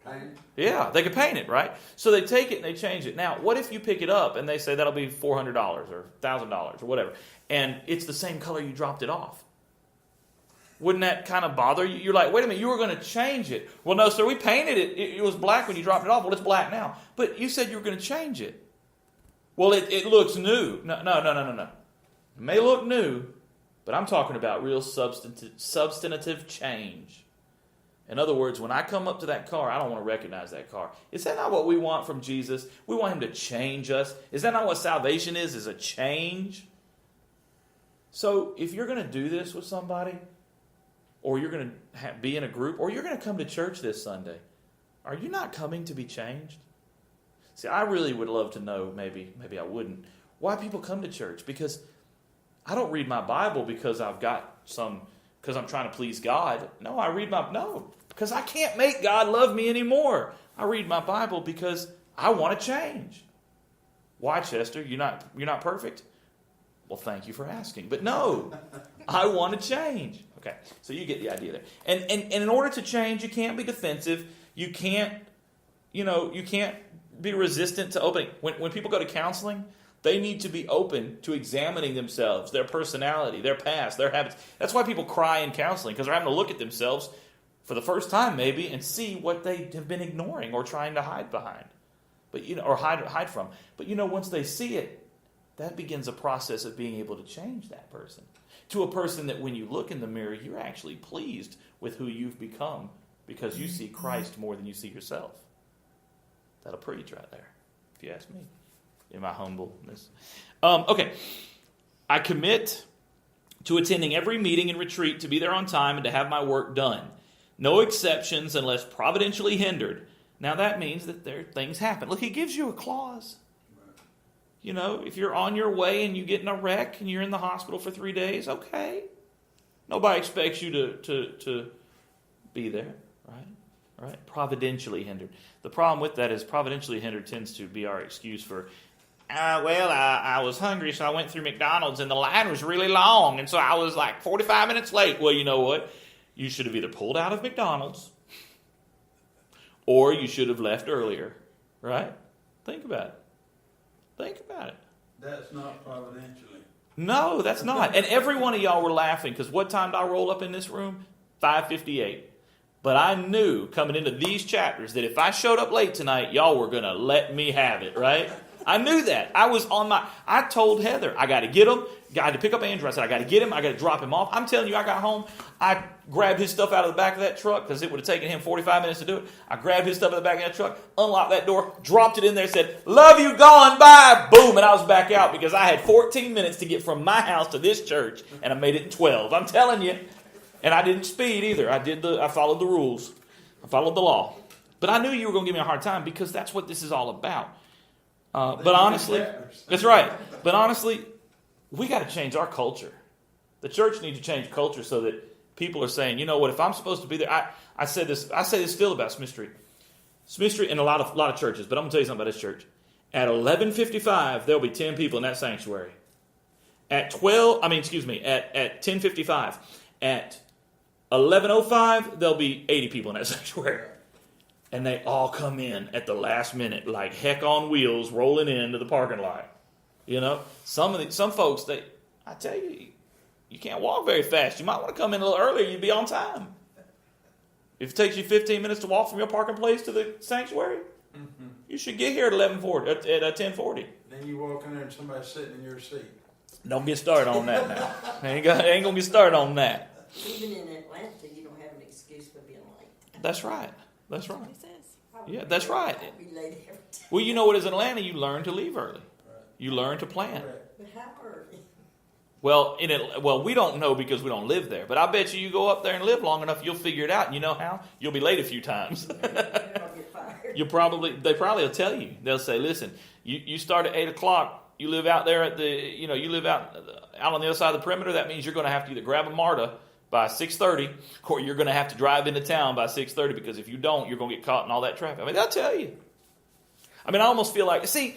Paint? Yeah, they could paint it, right? So they take it and they change it. Now, what if you pick it up and they say that'll be $400 or $1,000 or whatever, and it's the same color you dropped it off? Wouldn't that kind of bother you? You're like, wait a minute, you were going to change it. Well, no, sir, we painted it. It was black when you dropped it off. Well, it's black now. But you said you were going to change it. Well, it looks new. No. It may look new, but I'm talking about real substantive change. In other words, when I come up to that car, I don't want to recognize that car. Is that not what we want from Jesus? We want him to change us. Is that not what salvation is a change? So if you're going to do this with somebody, or you're going to be in a group, or you're going to come to church this Sunday, are you not coming to be changed? See, I really would love to know, maybe I wouldn't, why people come to church. Because I don't read my Bible because I'm trying to please God. No, because I can't make God love me anymore. I read my Bible because I want to change. Why, Chester? You're not perfect? Well, thank you for asking. But no, I want to change. Okay, so you get the idea there. And in order to change, you can't be defensive. You can't be resistant to opening. When people go to counseling, they need to be open to examining themselves, their personality, their past, their habits. That's why people cry in counseling, because they're having to look at themselves for the first time maybe and see what they have been ignoring or trying to hide behind, or hide from. But once they see it, that begins a process of being able to change that person to a person that when you look in the mirror, you're actually pleased with who you've become because you see Christ more than you see yourself. That'll preach right there, if you ask me, in my humbleness. Okay. I commit to attending every meeting and retreat, to be there on time, and to have my work done. No exceptions unless providentially hindered. Now that means that things happen. Look, he gives you a clause. If you're on your way and you get in a wreck and you're in the hospital for 3 days, okay. Nobody expects you to be there, right? Providentially hindered. The problem with that is providentially hindered tends to be our excuse for, I was hungry, so I went through McDonald's and the line was really long, and so I was like 45 minutes late. Well, you know what? You should have either pulled out of McDonald's or you should have left earlier, right? Think about it. That's not providentially. No, that's not. And every one of y'all were laughing because what time did I roll up in this room? 5:58. But I knew coming into these chapters that if I showed up late tonight, y'all were going to let me have it, right? I knew that. I told Heather, I got to get him. Got to pick up Andrew. I said, I got to get him. I got to drop him off. I'm telling you, I got home. I grabbed his stuff out of the back of that truck because it would have taken him 45 minutes to do it. I grabbed his stuff out of the back of that truck, unlocked that door, dropped it in there, said, love you, gone, bye. Boom. And I was back out because I had 14 minutes to get from my house to this church, and I made it in 12. I'm telling you. And I didn't speed either. I followed the rules. I followed the law. But I knew you were going to give me a hard time because that's what this is all about. But honestly, that's right. But honestly, we got to change our culture. The church needs to change culture so that people are saying, you know what, if I'm supposed to be there, I say this still about Smith Street. Smith Street in a lot of churches, but I'm going to tell you something about this church. At 11:55, there'll be 10 people in that sanctuary. At 10:55, at 11:05, there'll be 80 people in that sanctuary. And they all come in at the last minute, like heck on wheels, rolling into the parking lot. You know, some folks, I tell you, you can't walk very fast. You might want to come in a little earlier. You'd be on time. If it takes you 15 minutes to walk from your parking place to the sanctuary, you should get here at 10:40. Then you walk in there and somebody's sitting in your seat. Don't get started on that now. ain't gonna get started on that. Even in Atlanta, you don't have an excuse for being late. That's right. That's right. What he says. Yeah, that's right. I'll be late every time. Well, you know what is Atlanta? You learn to leave early. You learn to plan. But how early? Well, we don't know because we don't live there. But I bet you go up there and live long enough, you'll figure it out. And you know how? You'll be late a few times. Then I'll get fired. They probably will tell you. They'll say, listen, you start at 8 o'clock. You live out there you live out on the other side of the perimeter. That means you're going to have to either grab a MARTA by 6:30, or you're going to have to drive into town by 6:30 because if you don't, you're going to get caught in all that traffic. I mean, they'll tell you. I mean, I almost feel like, see,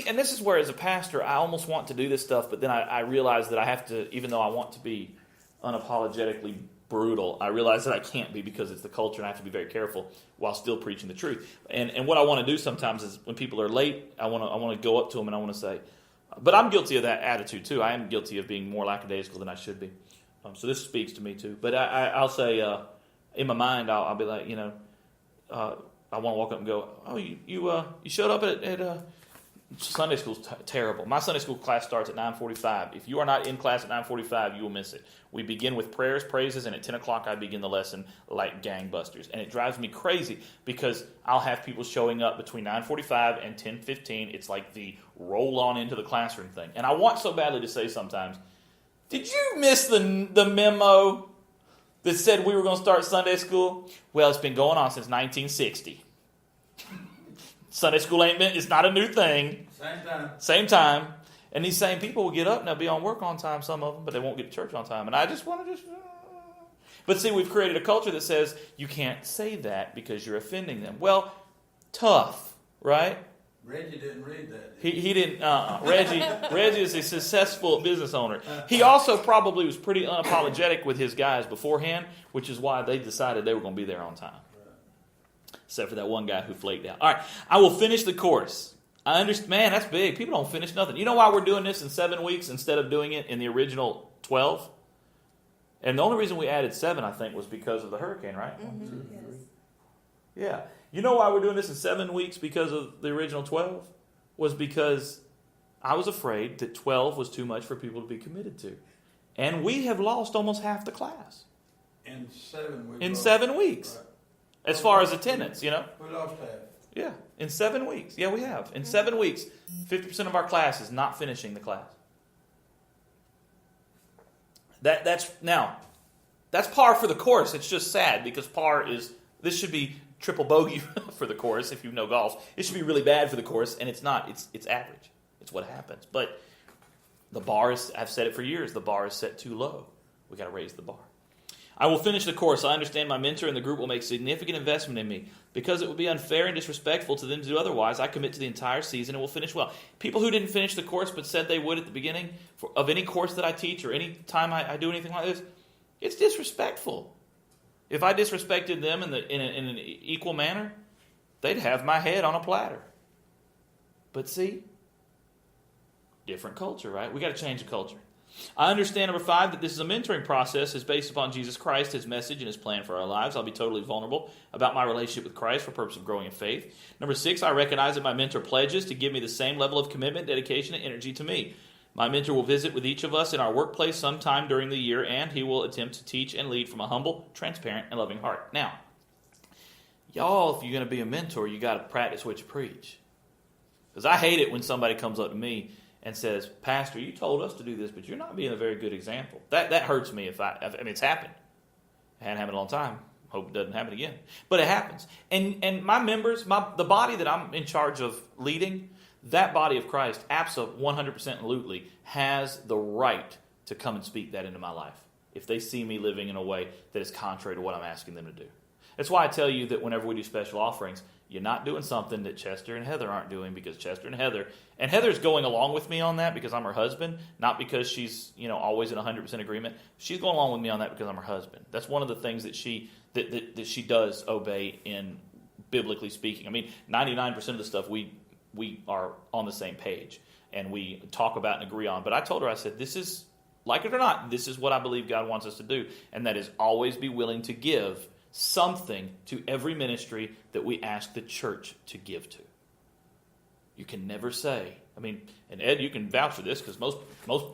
and this is where as a pastor, I almost want to do this stuff, but then I realize that I have to, even though I want to be unapologetically brutal, I realize that I can't be because it's the culture and I have to be very careful while still preaching the truth. And what I want to do sometimes is when people are late, I want to go up to them and I want to say, but I'm guilty of that attitude too. I am guilty of being more lackadaisical than I should be. So this speaks to me too. But I'll say, in my mind, I'll be like, I want to walk up and go, oh, you showed up at Sunday school's terrible. My Sunday school class starts at 9:45. If you are not in class at 9:45, you will miss it. We begin with prayers, praises, and at 10 o'clock I begin the lesson like gangbusters. And it drives me crazy because I'll have people showing up between 9:45 and 10:15. It's like the roll on into the classroom thing. And I want so badly to say sometimes, did you miss the memo that said we were going to start Sunday school? Well, it's been going on since 1960. Sunday school it's not a new thing. Same time. And these same people will get up and they'll be on work on time, some of them, but they won't get to church on time. And I just want to But see, we've created a culture that says you can't say that because you're offending them. Well, tough, right? Reggie didn't read that. He didn't. Reggie is a successful business owner. He also probably was pretty unapologetic with his guys beforehand, which is why they decided they were going to be there on time. Except for that one guy who flaked out. All right, I will finish the course. I understand. Man, that's big. People don't finish nothing. You know why we're doing this in 7 weeks instead of doing it in the original 12? And the only reason we added 7, I think, was because of the hurricane, right? Mm-hmm. Yes. Yeah. You know why we're doing this in 7 weeks because of the original 12? Was because I was afraid that 12 was too much for people to be committed to. And we have lost almost half the class. In 7 weeks. In 7 weeks. Right. As far as attendance, We lost half. Yeah, in 7 weeks. Yeah, we have. In 7 weeks, 50% of our class is not finishing the class. That's par for the course. It's just sad because this should be triple bogey for the course if you know golf. It should be really bad for the course, and it's not. It's average. It's what happens. But the bar is, I've said it for years, the bar is set too low. We got to raise the bar. I will finish the course. I understand my mentor and the group will make significant investment in me. Because it would be unfair and disrespectful to them to do otherwise, I commit to the entire season and will finish well. People who didn't finish the course but said they would at the beginning of any course that I teach or any time I do anything like this, it's disrespectful. If I disrespected them in an equal manner, they'd have my head on a platter. But see, different culture, right? We got to change the culture. I understand, number 5, that this is a mentoring process is based upon Jesus Christ, His message, and His plan for our lives. I'll be totally vulnerable about my relationship with Christ for the purpose of growing in faith. Number 6, I recognize that my mentor pledges to give me the same level of commitment, dedication, and energy to me. My mentor will visit with each of us in our workplace sometime during the year, and he will attempt to teach and lead from a humble, transparent, and loving heart. Now, y'all, if you're going to be a mentor, you got to practice what you preach. Because I hate it when somebody comes up to me and says, Pastor, you told us to do this, but you're not being a very good example. That hurts me. I mean, it's happened. It hadn't happened in a long time. Hope it doesn't happen again. But it happens. And my members, the body that I'm in charge of leading, that body of Christ, absolutely 100% has the right to come and speak that into my life if they see me living in a way that is contrary to what I'm asking them to do. That's why I tell you that whenever we do special offerings, you're not doing something that Chester and Heather aren't doing, because Chester and Heather's going along with me on that because I'm her husband, not because she's always in 100% agreement. She's going along with me on that because I'm her husband. That's one of the things that she does obey in biblically speaking. I mean, 99% of the stuff we are on the same page and we talk about and agree on. But I told her, I said, this is, like it or not, this is what I believe God wants us to do, and that is always be willing to give something to every ministry that we ask the church to give to. You can never say, I mean, and Ed, you can vouch for this because most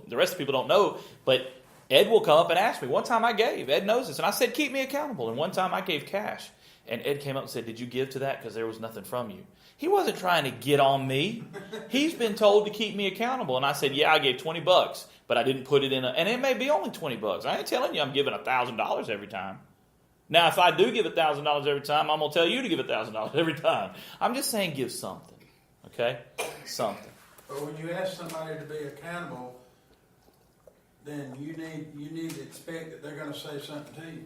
the rest of the people don't know, but Ed will come up and ask me. One time I gave, Ed knows this, and I said, keep me accountable. And one time I gave cash, and Ed came up and said, did you give to that? Because there was nothing from you. He wasn't trying to get on me. He's been told to keep me accountable. And I said, yeah, I gave $20, but I didn't put it in and it may be only $20. I ain't telling you I'm giving $1,000 every time. Now, if I do give $1,000 every time, I'm going to tell you to give $1,000 every time. I'm just saying give something, okay? Something. But when you ask somebody to be accountable, then you need to expect that they're going to say something to you.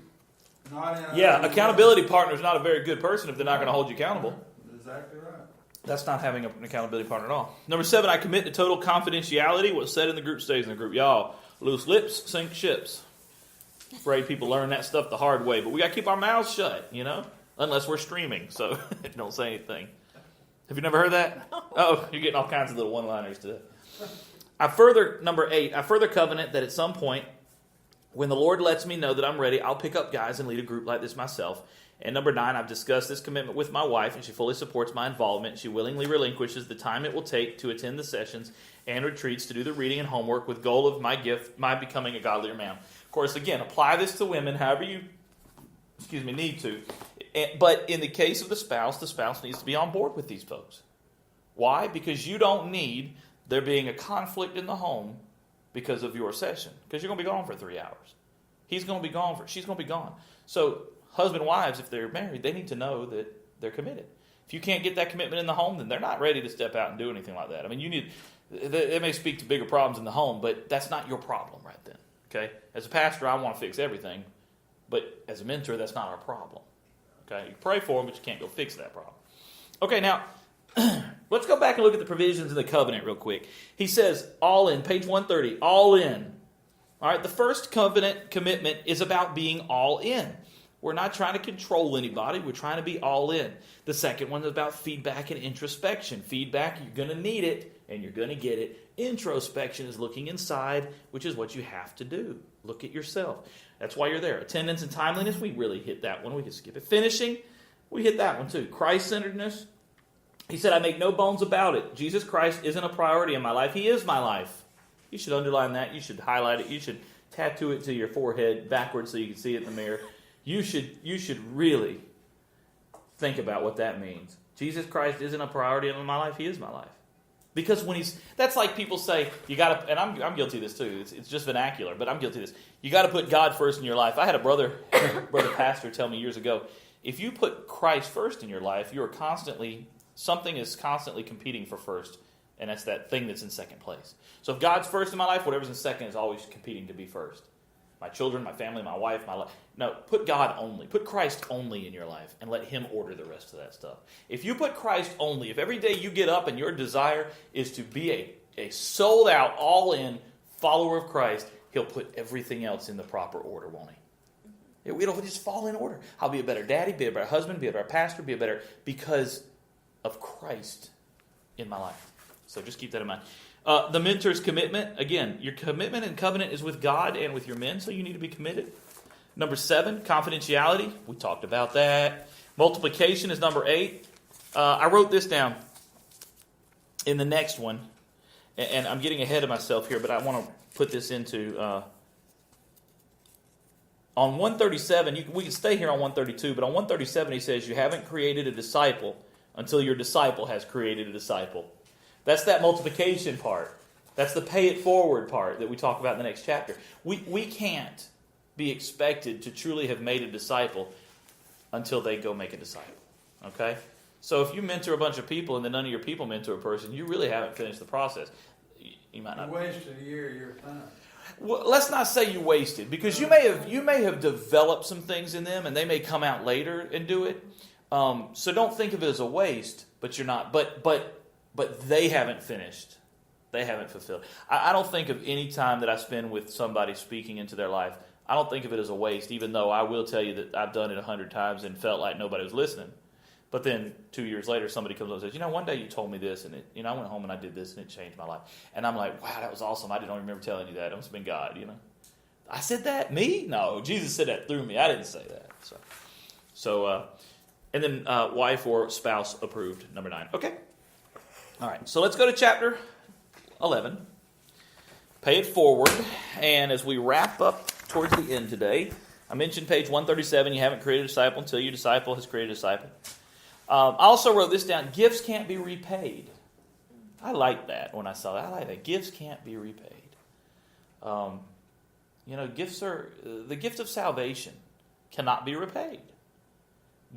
Yeah, accountability partner is not a very good person if they're not going to hold you accountable. Exactly right. That's not having an accountability partner at all. Number 7, I commit to total confidentiality. What's said in the group stays in the group. Y'all, loose lips sink ships. Afraid people learn that stuff the hard way, but we got to keep our mouths shut, unless we're streaming, so don't say anything. Have you never heard that? Oh, you're getting all kinds of little one-liners today. Number 8, I further covenant that at some point, when the Lord lets me know that I'm ready, I'll pick up guys and lead a group like this myself. And number 9, I've discussed this commitment with my wife, and she fully supports my involvement. She willingly relinquishes the time it will take to attend the sessions and retreats to do the reading and homework with goal of my becoming a godlier man. Of course, again, apply this to women however you, need to. But in the case of the spouse needs to be on board with these folks. Why? Because you don't need there being a conflict in the home because of your session. Because you're going to be gone for 3 hours. She's going to be gone. So husband and wives, if they're married, they need to know that they're committed. If you can't get that commitment in the home, then they're not ready to step out and do anything like that. I mean, it may speak to bigger problems in the home, but that's not your problem right then. Okay? As a pastor, I want to fix everything, but as a mentor, that's not our problem. Okay? You pray for them, but you can't go fix that problem. Okay, now, let's go back and look at the provisions of the covenant real quick. He says, all in, page 130, all in. All right, the first covenant commitment is about being all in. We're not trying to control anybody. We're trying to be all in. The second one is about feedback and introspection. Feedback, you're going to need it, and you're going to get it. Introspection is looking inside, which is what you have to do. Look at yourself. That's why you're there. Attendance and timeliness, we really hit that one. We can skip it. Finishing, we hit that one too. Christ-centeredness, he said, I make no bones about it. Jesus Christ isn't a priority in my life. He is my life. You should underline that. You should highlight it. You should tattoo it to your forehead backwards so you can see it in the mirror. You should really think about what that means. Jesus Christ isn't a priority in my life. He is my life. Because that's like people say, you got to, and I'm guilty of this too. It's just vernacular, but I'm guilty of this. You got to put God first in your life. I had a brother pastor tell me years ago, if you put Christ first in your life, something is constantly competing for first, and that's that thing that's in second place. So if God's first in my life, whatever's in second is always competing to be first. My children, my family, my wife, my life. No, put God only. Put Christ only in your life and let Him order the rest of that stuff. If you put Christ only, if every day you get up and your desire is to be a sold out, all in follower of Christ, He'll put everything else in the proper order, won't He? It'll just fall in order. I'll be a better daddy, be a better husband, be a better pastor, because of Christ in my life. So just keep that in mind. The mentor's commitment. Again, your commitment and covenant is with God and with your men, so you need to be committed. Number 7, confidentiality. We talked about that. Multiplication is number 8. I wrote this down in the next one, and I'm getting ahead of myself here, but I want to put this into... on 137, we can stay here on 132, but on 137 he says, you haven't created a disciple until your disciple has created a disciple. That's that multiplication part. That's the pay it forward part that we talk about in the next chapter. We can't be expected to truly have made a disciple until they go make a disciple. Okay? So if you mentor a bunch of people and then none of your people mentor a person, you really haven't finished the process. You might not. You wasted a year of your time. Well, let's not say you wasted, because you may have developed some things in them, and they may come out later and do it. So don't think of it as a waste. But you're not. But they haven't finished. They haven't fulfilled. I don't think of any time that I spend with somebody speaking into their life. I don't think of it as a waste, even though I will tell you that I've done it 100 times and felt like nobody was listening. But then 2 years later, somebody comes up and says, one day you told me this, and I went home and I did this, and it changed my life. And I'm like, wow, that was awesome. I don't remember telling you that. It must have been God, I said that? Me? No, Jesus said that through me. I didn't say that. And then wife or spouse approved, number 9. Okay. All right, so let's go to chapter 11. Pay it forward. And as we wrap up towards the end today, I mentioned page 137, you haven't created a disciple until your disciple has created a disciple. I also wrote this down. Gifts can't be repaid. I like that when I saw that. I like that. Gifts can't be repaid. Gifts are... The gift of salvation cannot be repaid.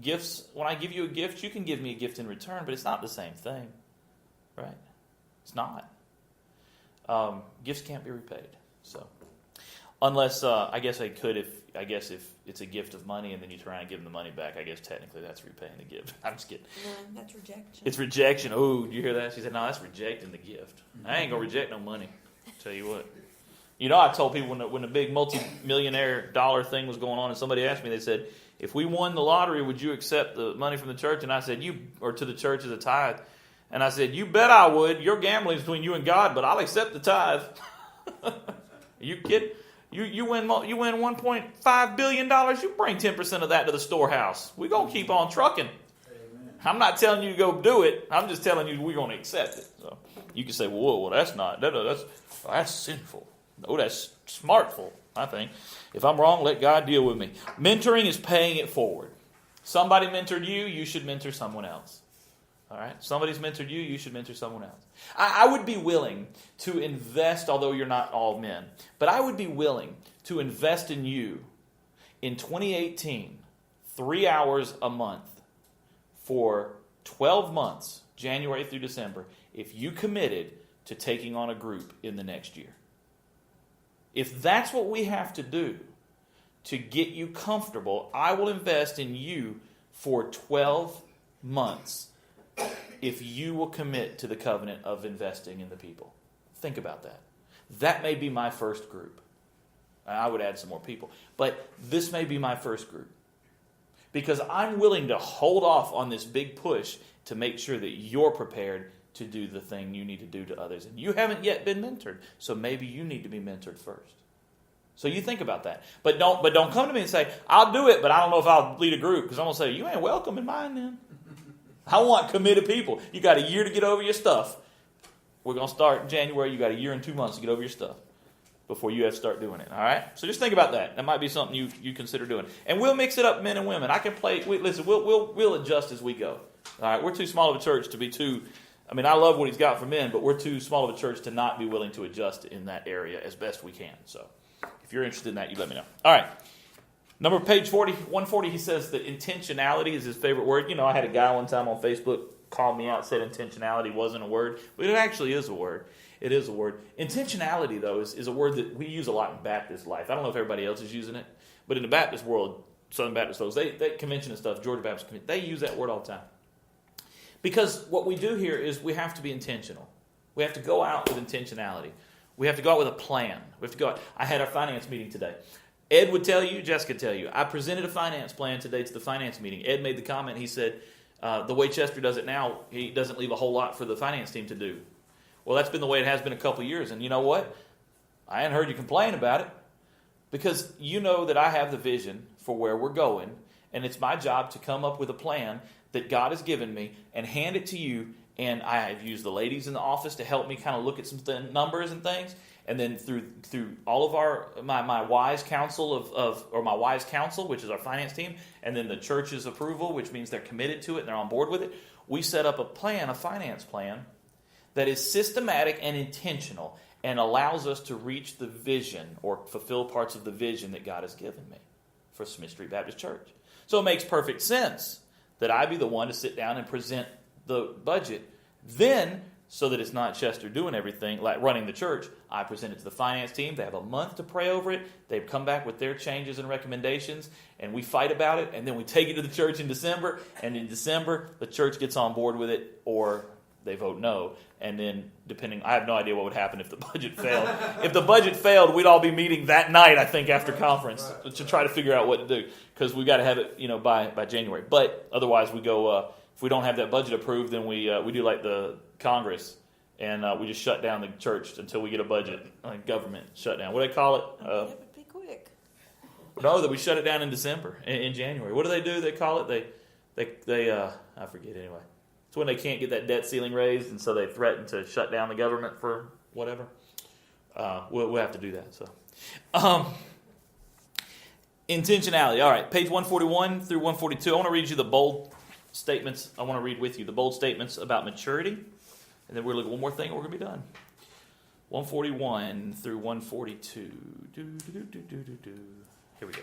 Gifts, when I give you a gift, you can give me a gift in return, but it's not the same thing. Right? It's not. Gifts can't be repaid. So, unless, I guess I could if it's a gift of money and then you turn around and give them the money back, I guess technically that's repaying the gift. I'm just kidding. No, that's rejection. It's rejection. Oh, you hear that? She said, no, that's rejecting the gift. I ain't going to reject no money. Tell you what. I told people when the big multi-millionaire dollar thing was going on and somebody asked me, they said, if we won the lottery, would you accept the money from the church? And I said, to the church as a tithe. And I said, you bet I would. Your gambling is between you and God, but I'll accept the tithe. Are you kidding? You win $1.5 billion, you bring 10% of that to the storehouse. We're going to keep on trucking. Amen. I'm not telling you to go do it. I'm just telling you we're going to accept it. So you can say, well, that's not. That's sinful. No, that's smartful, I think. If I'm wrong, let God deal with me. Mentoring is paying it forward. Somebody mentored you, you should mentor someone else. All right? Somebody's mentored you, you should mentor someone else. I would be willing to invest, although you're not all men, but I would be willing to invest in you in 2018, 3 hours a month for 12 months, January through December, if you committed to taking on a group in the next year. If that's what we have to do to get you comfortable, I will invest in you for 12 months. If you will commit to the covenant of investing in the people. Think about that. That may be my first group. I would add some more people. But this may be my first group. Because I'm willing to hold off on this big push to make sure that you're prepared to do the thing you need to do to others. And you haven't yet been mentored. So maybe you need to be mentored first. So you think about that. But don't come to me and say, I'll do it, but I don't know if I'll lead a group. Because I'm going to say, you ain't welcome in mine then. I want committed people. You got a year to get over your stuff. We're going to start in January. You got a year and 2 months to get over your stuff before you have to start doing it. All right? So just think about that. That might be something you consider doing. And we'll mix it up, men and women. I can play. We'll adjust as we go. All right? We're too small of a church to be too. I mean, I love what he's got for men, but we're too small of a church to not be willing to adjust in that area as best we can. So if you're interested in that, you let me know. All right. Page 140, he says that intentionality is his favorite word. I had a guy one time on Facebook call me out, said intentionality wasn't a word, but it actually is a word. It is a word. Intentionality, though, is a word that we use a lot in Baptist life. I don't know if everybody else is using it, but in the Baptist world, Southern Baptist folks, they convention and stuff, Georgia Baptist Convention, they use that word all the time. Because what we do here is we have to be intentional. We have to go out with intentionality. We have to go out with a plan. We have to go out. I had our finance meeting today. Ed would tell you, Jessica would tell you, I presented a finance plan today to the finance meeting. Ed made the comment, he said, the way Chester does it now, he doesn't leave a whole lot for the finance team to do. Well, that's been the way it has been a couple years. And you know what? I ain't heard you complain about it. Because you know that I have the vision for where we're going. And it's my job to come up with a plan that God has given me and hand it to you. And I have used the ladies in the office to help me kind of look at some numbers and things. And then through all of my wise counsel or my wise counsel, which is our finance team, and then the church's approval, which means they're committed to it and they're on board with it, we set up a finance plan that is systematic and intentional and allows us to reach the vision or fulfill parts of the vision that God has given me for Smith Street Baptist Church. So it makes perfect sense that I be the one to sit down and present the budget. Then, so that it's not Chester doing everything, like running the church, I present it to the finance team. They have a month to pray over it. They come back with their changes and recommendations, and we fight about it, and then we take it to the church in December, and in December, the church gets on board with it, or they vote no. And then, I have no idea what would happen if the budget failed. If the budget failed, we'd all be meeting that night, I think, after conference to try to figure out what to do, because we got to have it, by January. But otherwise, we go. If we don't have that budget approved, then we do like the Congress, and we just shut down the church until we get a budget, like government shutdown. What do they call it? It would be quick. No, that we shut it down in December, in January. What do? They call it? They I forget anyway. It's when they can't get that debt ceiling raised, and so they threaten to shut down the government for whatever. We'll have to do that. So, intentionality. All right, page 141 through 142. I want to read you the bold statements. I want to read with you the bold statements about maturity, and then we're going to look at one more thing, and we're going to be done. 141 through 142. Here we go.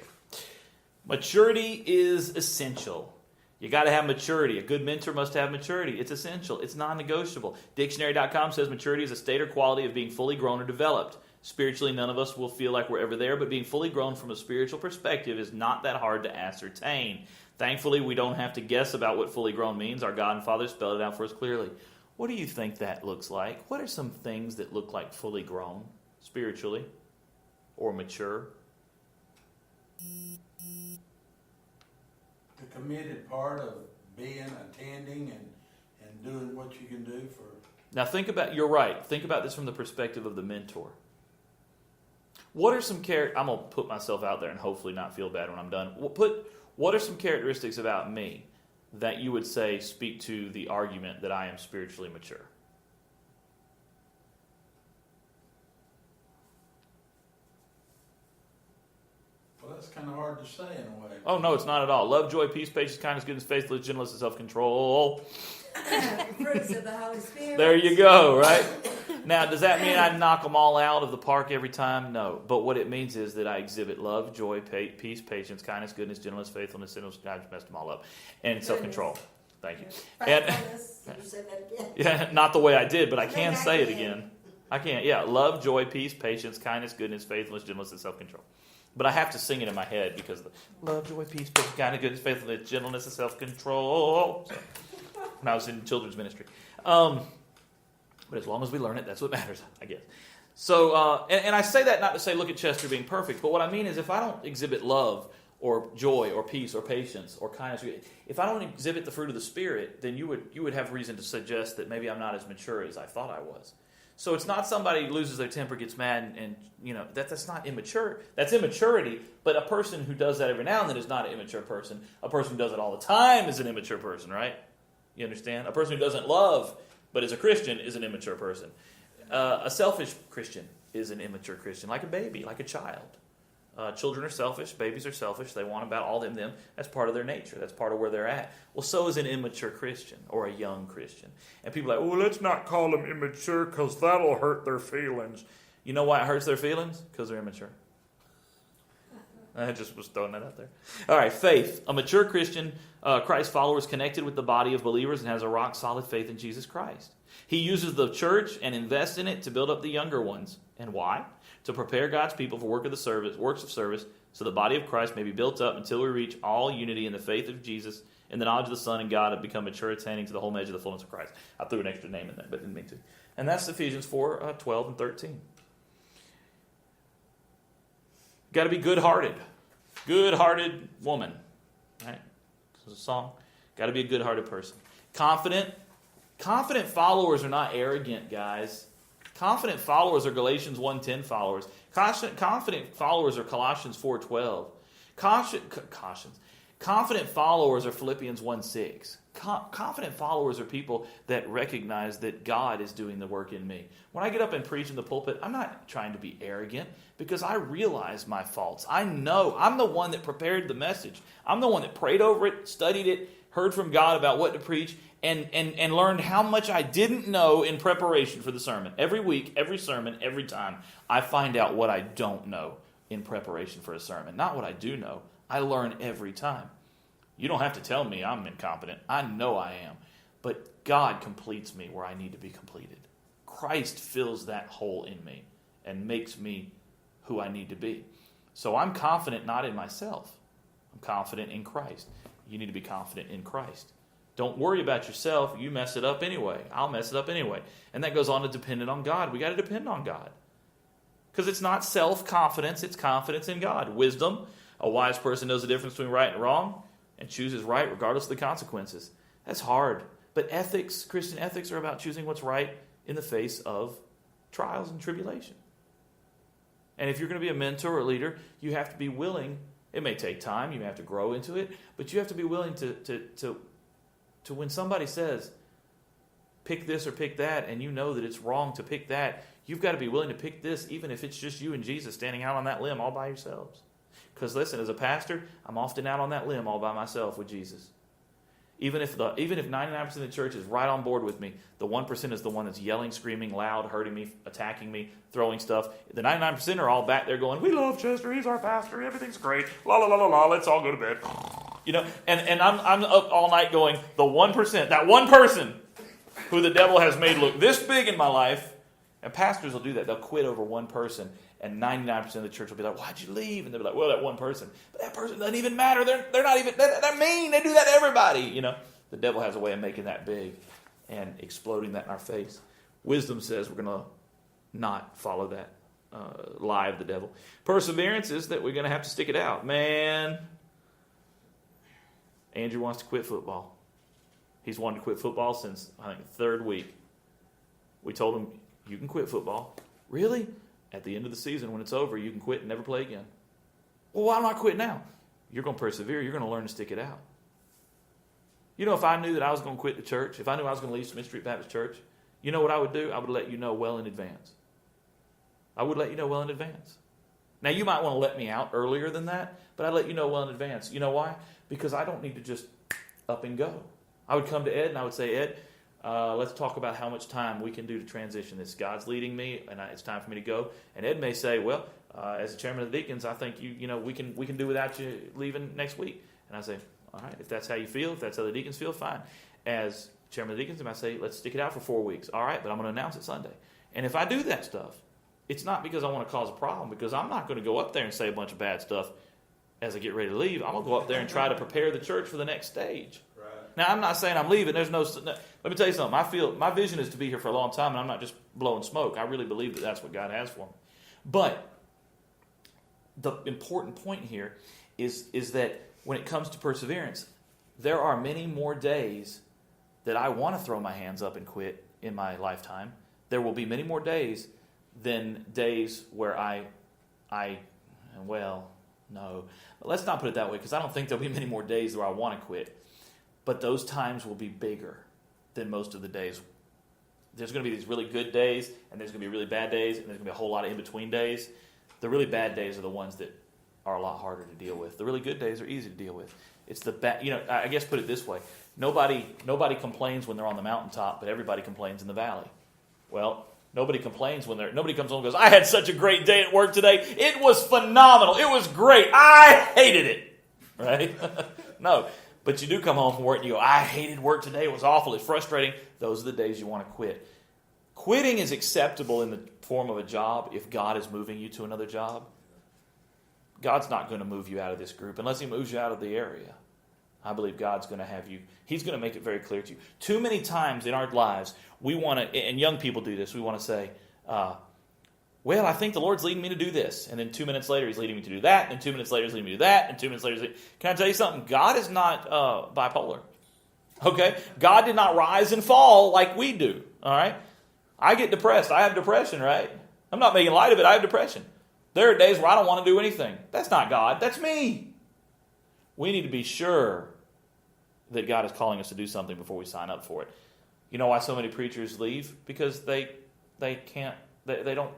Maturity is essential. You got to have maturity. A good mentor must have maturity. It's essential. It's non-negotiable. Dictionary.com says maturity is a state or quality of being fully grown or developed. Spiritually, none of us will feel like we're ever there, but being fully grown from a spiritual perspective is not that hard to ascertain. Thankfully, we don't have to guess about what fully grown means. Our God and Father spelled it out for us clearly. What do you think that looks like? What are some things that look like fully grown spiritually or mature? The committed part of attending and doing what you can do for... Now you're right. Think about this from the perspective of the mentor. What are some I'm going to put myself out there and hopefully not feel bad when I'm done. What are some characteristics about me that you would say speak to the argument that I am spiritually mature? Well, that's kind of hard to say in a way. Oh, no, it's not at all. Love, joy, peace, patience, kindness, goodness, faithfulness, gentleness, and self-control. Fruits of the Holy Spirit. There you go, right? Now, does that mean I knock them all out of the park every time? No. But what it means is that I exhibit love, joy, peace, patience, kindness, goodness, gentleness, faithfulness, sinlessness. I just messed them all up. And self-control. Thank you. And, You said that again. yeah, not the way I did, but I can say it again. I can, yeah. Love, joy, peace, patience, kindness, goodness, faithfulness, gentleness, and self-control. But I have to sing it in my head because love, joy, peace, patience, kindness, goodness, faithfulness, gentleness, and self-control. So, when I was in children's ministry. But as long as we learn it, that's what matters, I guess. So, and I say that not to say look at Chester being perfect, but what I mean is if I don't exhibit love or joy or peace or patience or kindness, if I don't exhibit the fruit of the Spirit, then you would have reason to suggest that maybe I'm not as mature as I thought I was. So it's not somebody who loses their temper, gets mad, and that's not immature. That's immaturity, but a person who does that every now and then is not an immature person. A person who does it all the time is an immature person, right? You understand? A person who doesn't love but is a Christian is an immature person. A selfish Christian is an immature Christian, like a baby, like a child. Children are selfish. Babies are selfish. They want about all them. That's part of their nature. That's part of where they're at. Well, so is an immature Christian or a young Christian. And people are like, well, let's not call them immature because that'll hurt their feelings. You know why it hurts their feelings? Because they're immature. I just was throwing that out there. All right, faith. A mature Christian, Christ follower, is connected with the body of believers and has a rock-solid faith in Jesus Christ. He uses the church and invests in it to build up the younger ones. And why? To prepare God's people for works of service, so the body of Christ may be built up until we reach all unity in the faith of Jesus, in the knowledge of the Son and God, and become mature, attaining to the whole measure of the fullness of Christ. I threw an extra name in there, but didn't mean to. And that's Ephesians 4, 12 and 13. Got to be good-hearted. Good-hearted woman. Right? This is a song. Got to be a good-hearted person. Confident. Confident followers are not arrogant, guys. Confident followers are Galatians 1:10 followers. Confident followers are Colossians 4:12. Confident followers are Philippians 1:6. Confident followers are people that recognize that God is doing the work in me. When I get up and preach in the pulpit, I'm not trying to be arrogant because I realize my faults. I know I'm the one that prepared the message. I'm the one that prayed over it, studied it, heard from God about what to preach, and learned how much I didn't know in preparation for the sermon. Every week, every sermon, every time, I find out what I don't know in preparation for a sermon. Not what I do know. I learn every time. You don't have to tell me I'm incompetent. I know I am. But God completes me where I need to be completed. Christ fills that hole in me and makes me who I need to be. So I'm confident not in myself. I'm confident in Christ. You need to be confident in Christ. Don't worry about yourself. You mess it up anyway. I'll mess it up anyway. And that goes on to dependent on God. We got to depend on God. Because it's not self-confidence, it's confidence in God. Wisdom, a wise person knows the difference between right and wrong and chooses right regardless of the consequences. That's hard. But ethics, Christian ethics, are about choosing what's right in the face of trials and tribulation. And if you're going to be a mentor or leader, you have to be willing. It may take time. You may have to grow into it. But you have to be willing to when somebody says, pick this or pick that, and you know that it's wrong to pick that, you've got to be willing to pick this, even if it's just you and Jesus standing out on that limb all by yourselves. Because listen, as a pastor, I'm often out on that limb all by myself with Jesus. Even if 99% of the church is right on board with me, the 1% is the one that's yelling, screaming, loud, hurting me, attacking me, throwing stuff. The 99% are all back there going, we love Chester, he's our pastor, everything's great, la la la la la, let's all go to bed. You know, and I'm up all night going, the 1%, that one person who the devil has made look this big in my life, and pastors will do that. They'll quit over one person, and 99% of the church will be like, why'd you leave? And they'll be like, well, that one person. But that person doesn't even matter. They're not even, they're mean. They do that to everybody. You know, the devil has a way of making that big and exploding that in our face. Wisdom says we're going to not follow that lie of the devil. Perseverance is that we're going to have to stick it out. Man, Andrew wants to quit football. He's wanted to quit football since, I think, the third week. We told him, you can quit football. Really? At the end of the season, when it's over, you can quit and never play again. Well, why not quit now? You're going to persevere. You're going to learn to stick it out. You know, if I knew that I was going to quit the church, if I knew I was going to leave Smith Street Baptist Church, you know what I would do? I would let you know well in advance. I would let you know well in advance. Now, you might want to let me out earlier than that, but I'd let you know well in advance. You know why? Because I don't need to just up and go. I would come to Ed and I would say, Ed, let's talk about how much time we can do to transition this. God's leading me, and it's time for me to go. And Ed may say, well, as the chairman of the deacons, I think we can do without you leaving next week. And I say, all right, if that's how you feel, if that's how the deacons feel, fine. As chairman of the deacons, I say, let's stick it out for 4 weeks. All right, but I'm going to announce it Sunday. And if I do that stuff, it's not because I want to cause a problem, because I'm not going to go up there and say a bunch of bad stuff as I get ready to leave. I'm going to go up there and try to prepare the church for the next stage. Now, I'm not saying I'm leaving. Let me tell you something. I feel my vision is to be here for a long time, and I'm not just blowing smoke. I really believe that that's what God has for me. But the important point here is that when it comes to perseverance, there are many more days that I want to throw my hands up and quit in my lifetime. There will be many more days than days where no. Let's not put it that way, because I don't think there'll be many more days where I want to quit. But those times will be bigger than most of the days. There's going to be these really good days, and there's going to be really bad days, and there's going to be a whole lot of in-between days. The really bad days are the ones that are a lot harder to deal with. The really good days are easy to deal with. It's the bad, I guess put it this way. Nobody complains when they're on the mountaintop, but everybody complains in the valley. Well, nobody complains nobody comes home and goes, I had such a great day at work today. It was phenomenal. It was great. I hated it. Right? No. But you do come home from work and you go, I hated work today. It was awful. It's frustrating. Those are the days you want to quit. Quitting is acceptable in the form of a job if God is moving you to another job. God's not going to move you out of this group unless he moves you out of the area. I believe God's going to have you. He's going to make it very clear to you. Too many times in our lives, we want to, and young people do this, we want to say, well, I think the Lord's leading me to do this. And then 2 minutes later, he's leading me to do that. And 2 minutes later, he's leading me to do that. And 2 minutes later, can I tell you something? God is not bipolar. Okay? God did not rise and fall like we do. All right? I get depressed. I have depression, right? I'm not making light of it. I have depression. There are days where I don't want to do anything. That's not God. That's me. We need to be sure that God is calling us to do something before we sign up for it. You know why so many preachers leave? Because they don't.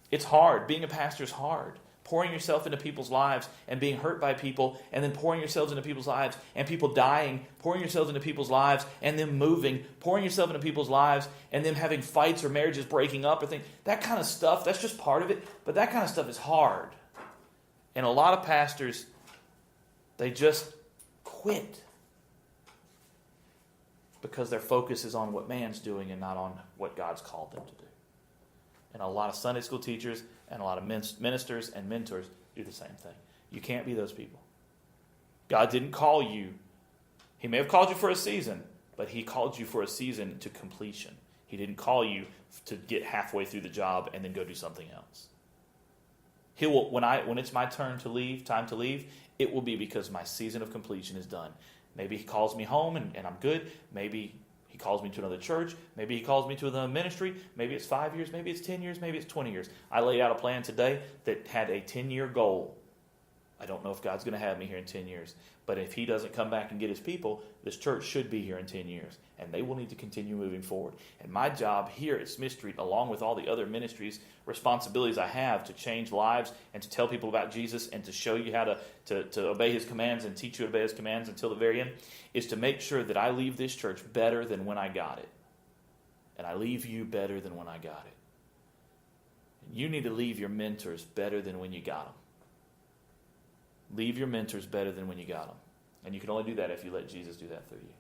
It's hard. Being a pastor is hard. Pouring yourself into people's lives and being hurt by people, and then pouring yourselves into people's lives and people dying, pouring yourselves into people's lives and them moving, pouring yourself into people's lives and them having fights or marriages breaking up or things. That kind of stuff, that's just part of it, but that kind of stuff is hard. And a lot of pastors, they just quit because their focus is on what man's doing and not on what God's called them to do. And a lot of Sunday school teachers and a lot of ministers and mentors do the same thing. You can't be those people. God didn't call you. He may have called you for a season, but He called you for a season to completion. He didn't call you to get halfway through the job and then go do something else. He will, when it's my time to leave, it will be because my season of completion is done. Maybe He calls me home and I'm good. Maybe He calls me to another church. Maybe He calls me to another ministry. Maybe it's 5 years. Maybe it's 10 years. Maybe it's 20 years. I laid out a plan today that had a 10-year goal. I don't know if God's going to have me here in 10 years. But if He doesn't come back and get His people, this church should be here in 10 years. And they will need to continue moving forward. And my job here at Smith Street, along with all the other ministries, responsibilities I have to change lives and to tell people about Jesus and to show you how to obey His commands and teach you to obey His commands until the very end, is to make sure that I leave this church better than when I got it. And I leave you better than when I got it. And you need to leave your mentors better than when you got them. Leave your mentors better than when you got them. And you can only do that if you let Jesus do that through you.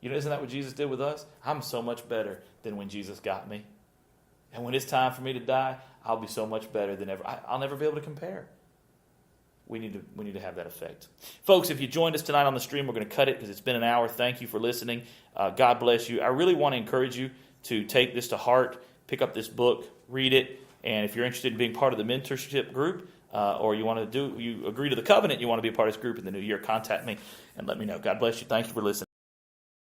You know, isn't that what Jesus did with us? I'm so much better than when Jesus got me. And when it's time for me to die, I'll be so much better than ever. I'll never be able to compare. We need to have that effect. Folks, if you joined us tonight on the stream, we're going to cut it because it's been an hour. Thank you for listening. God bless you. I really want to encourage you to take this to heart, pick up this book, read it, and if you're interested in being part of the mentorship group, or you agree to the covenant, you want to be a part of this group in the new year, contact me and let me know. God bless you. Thank you for listening.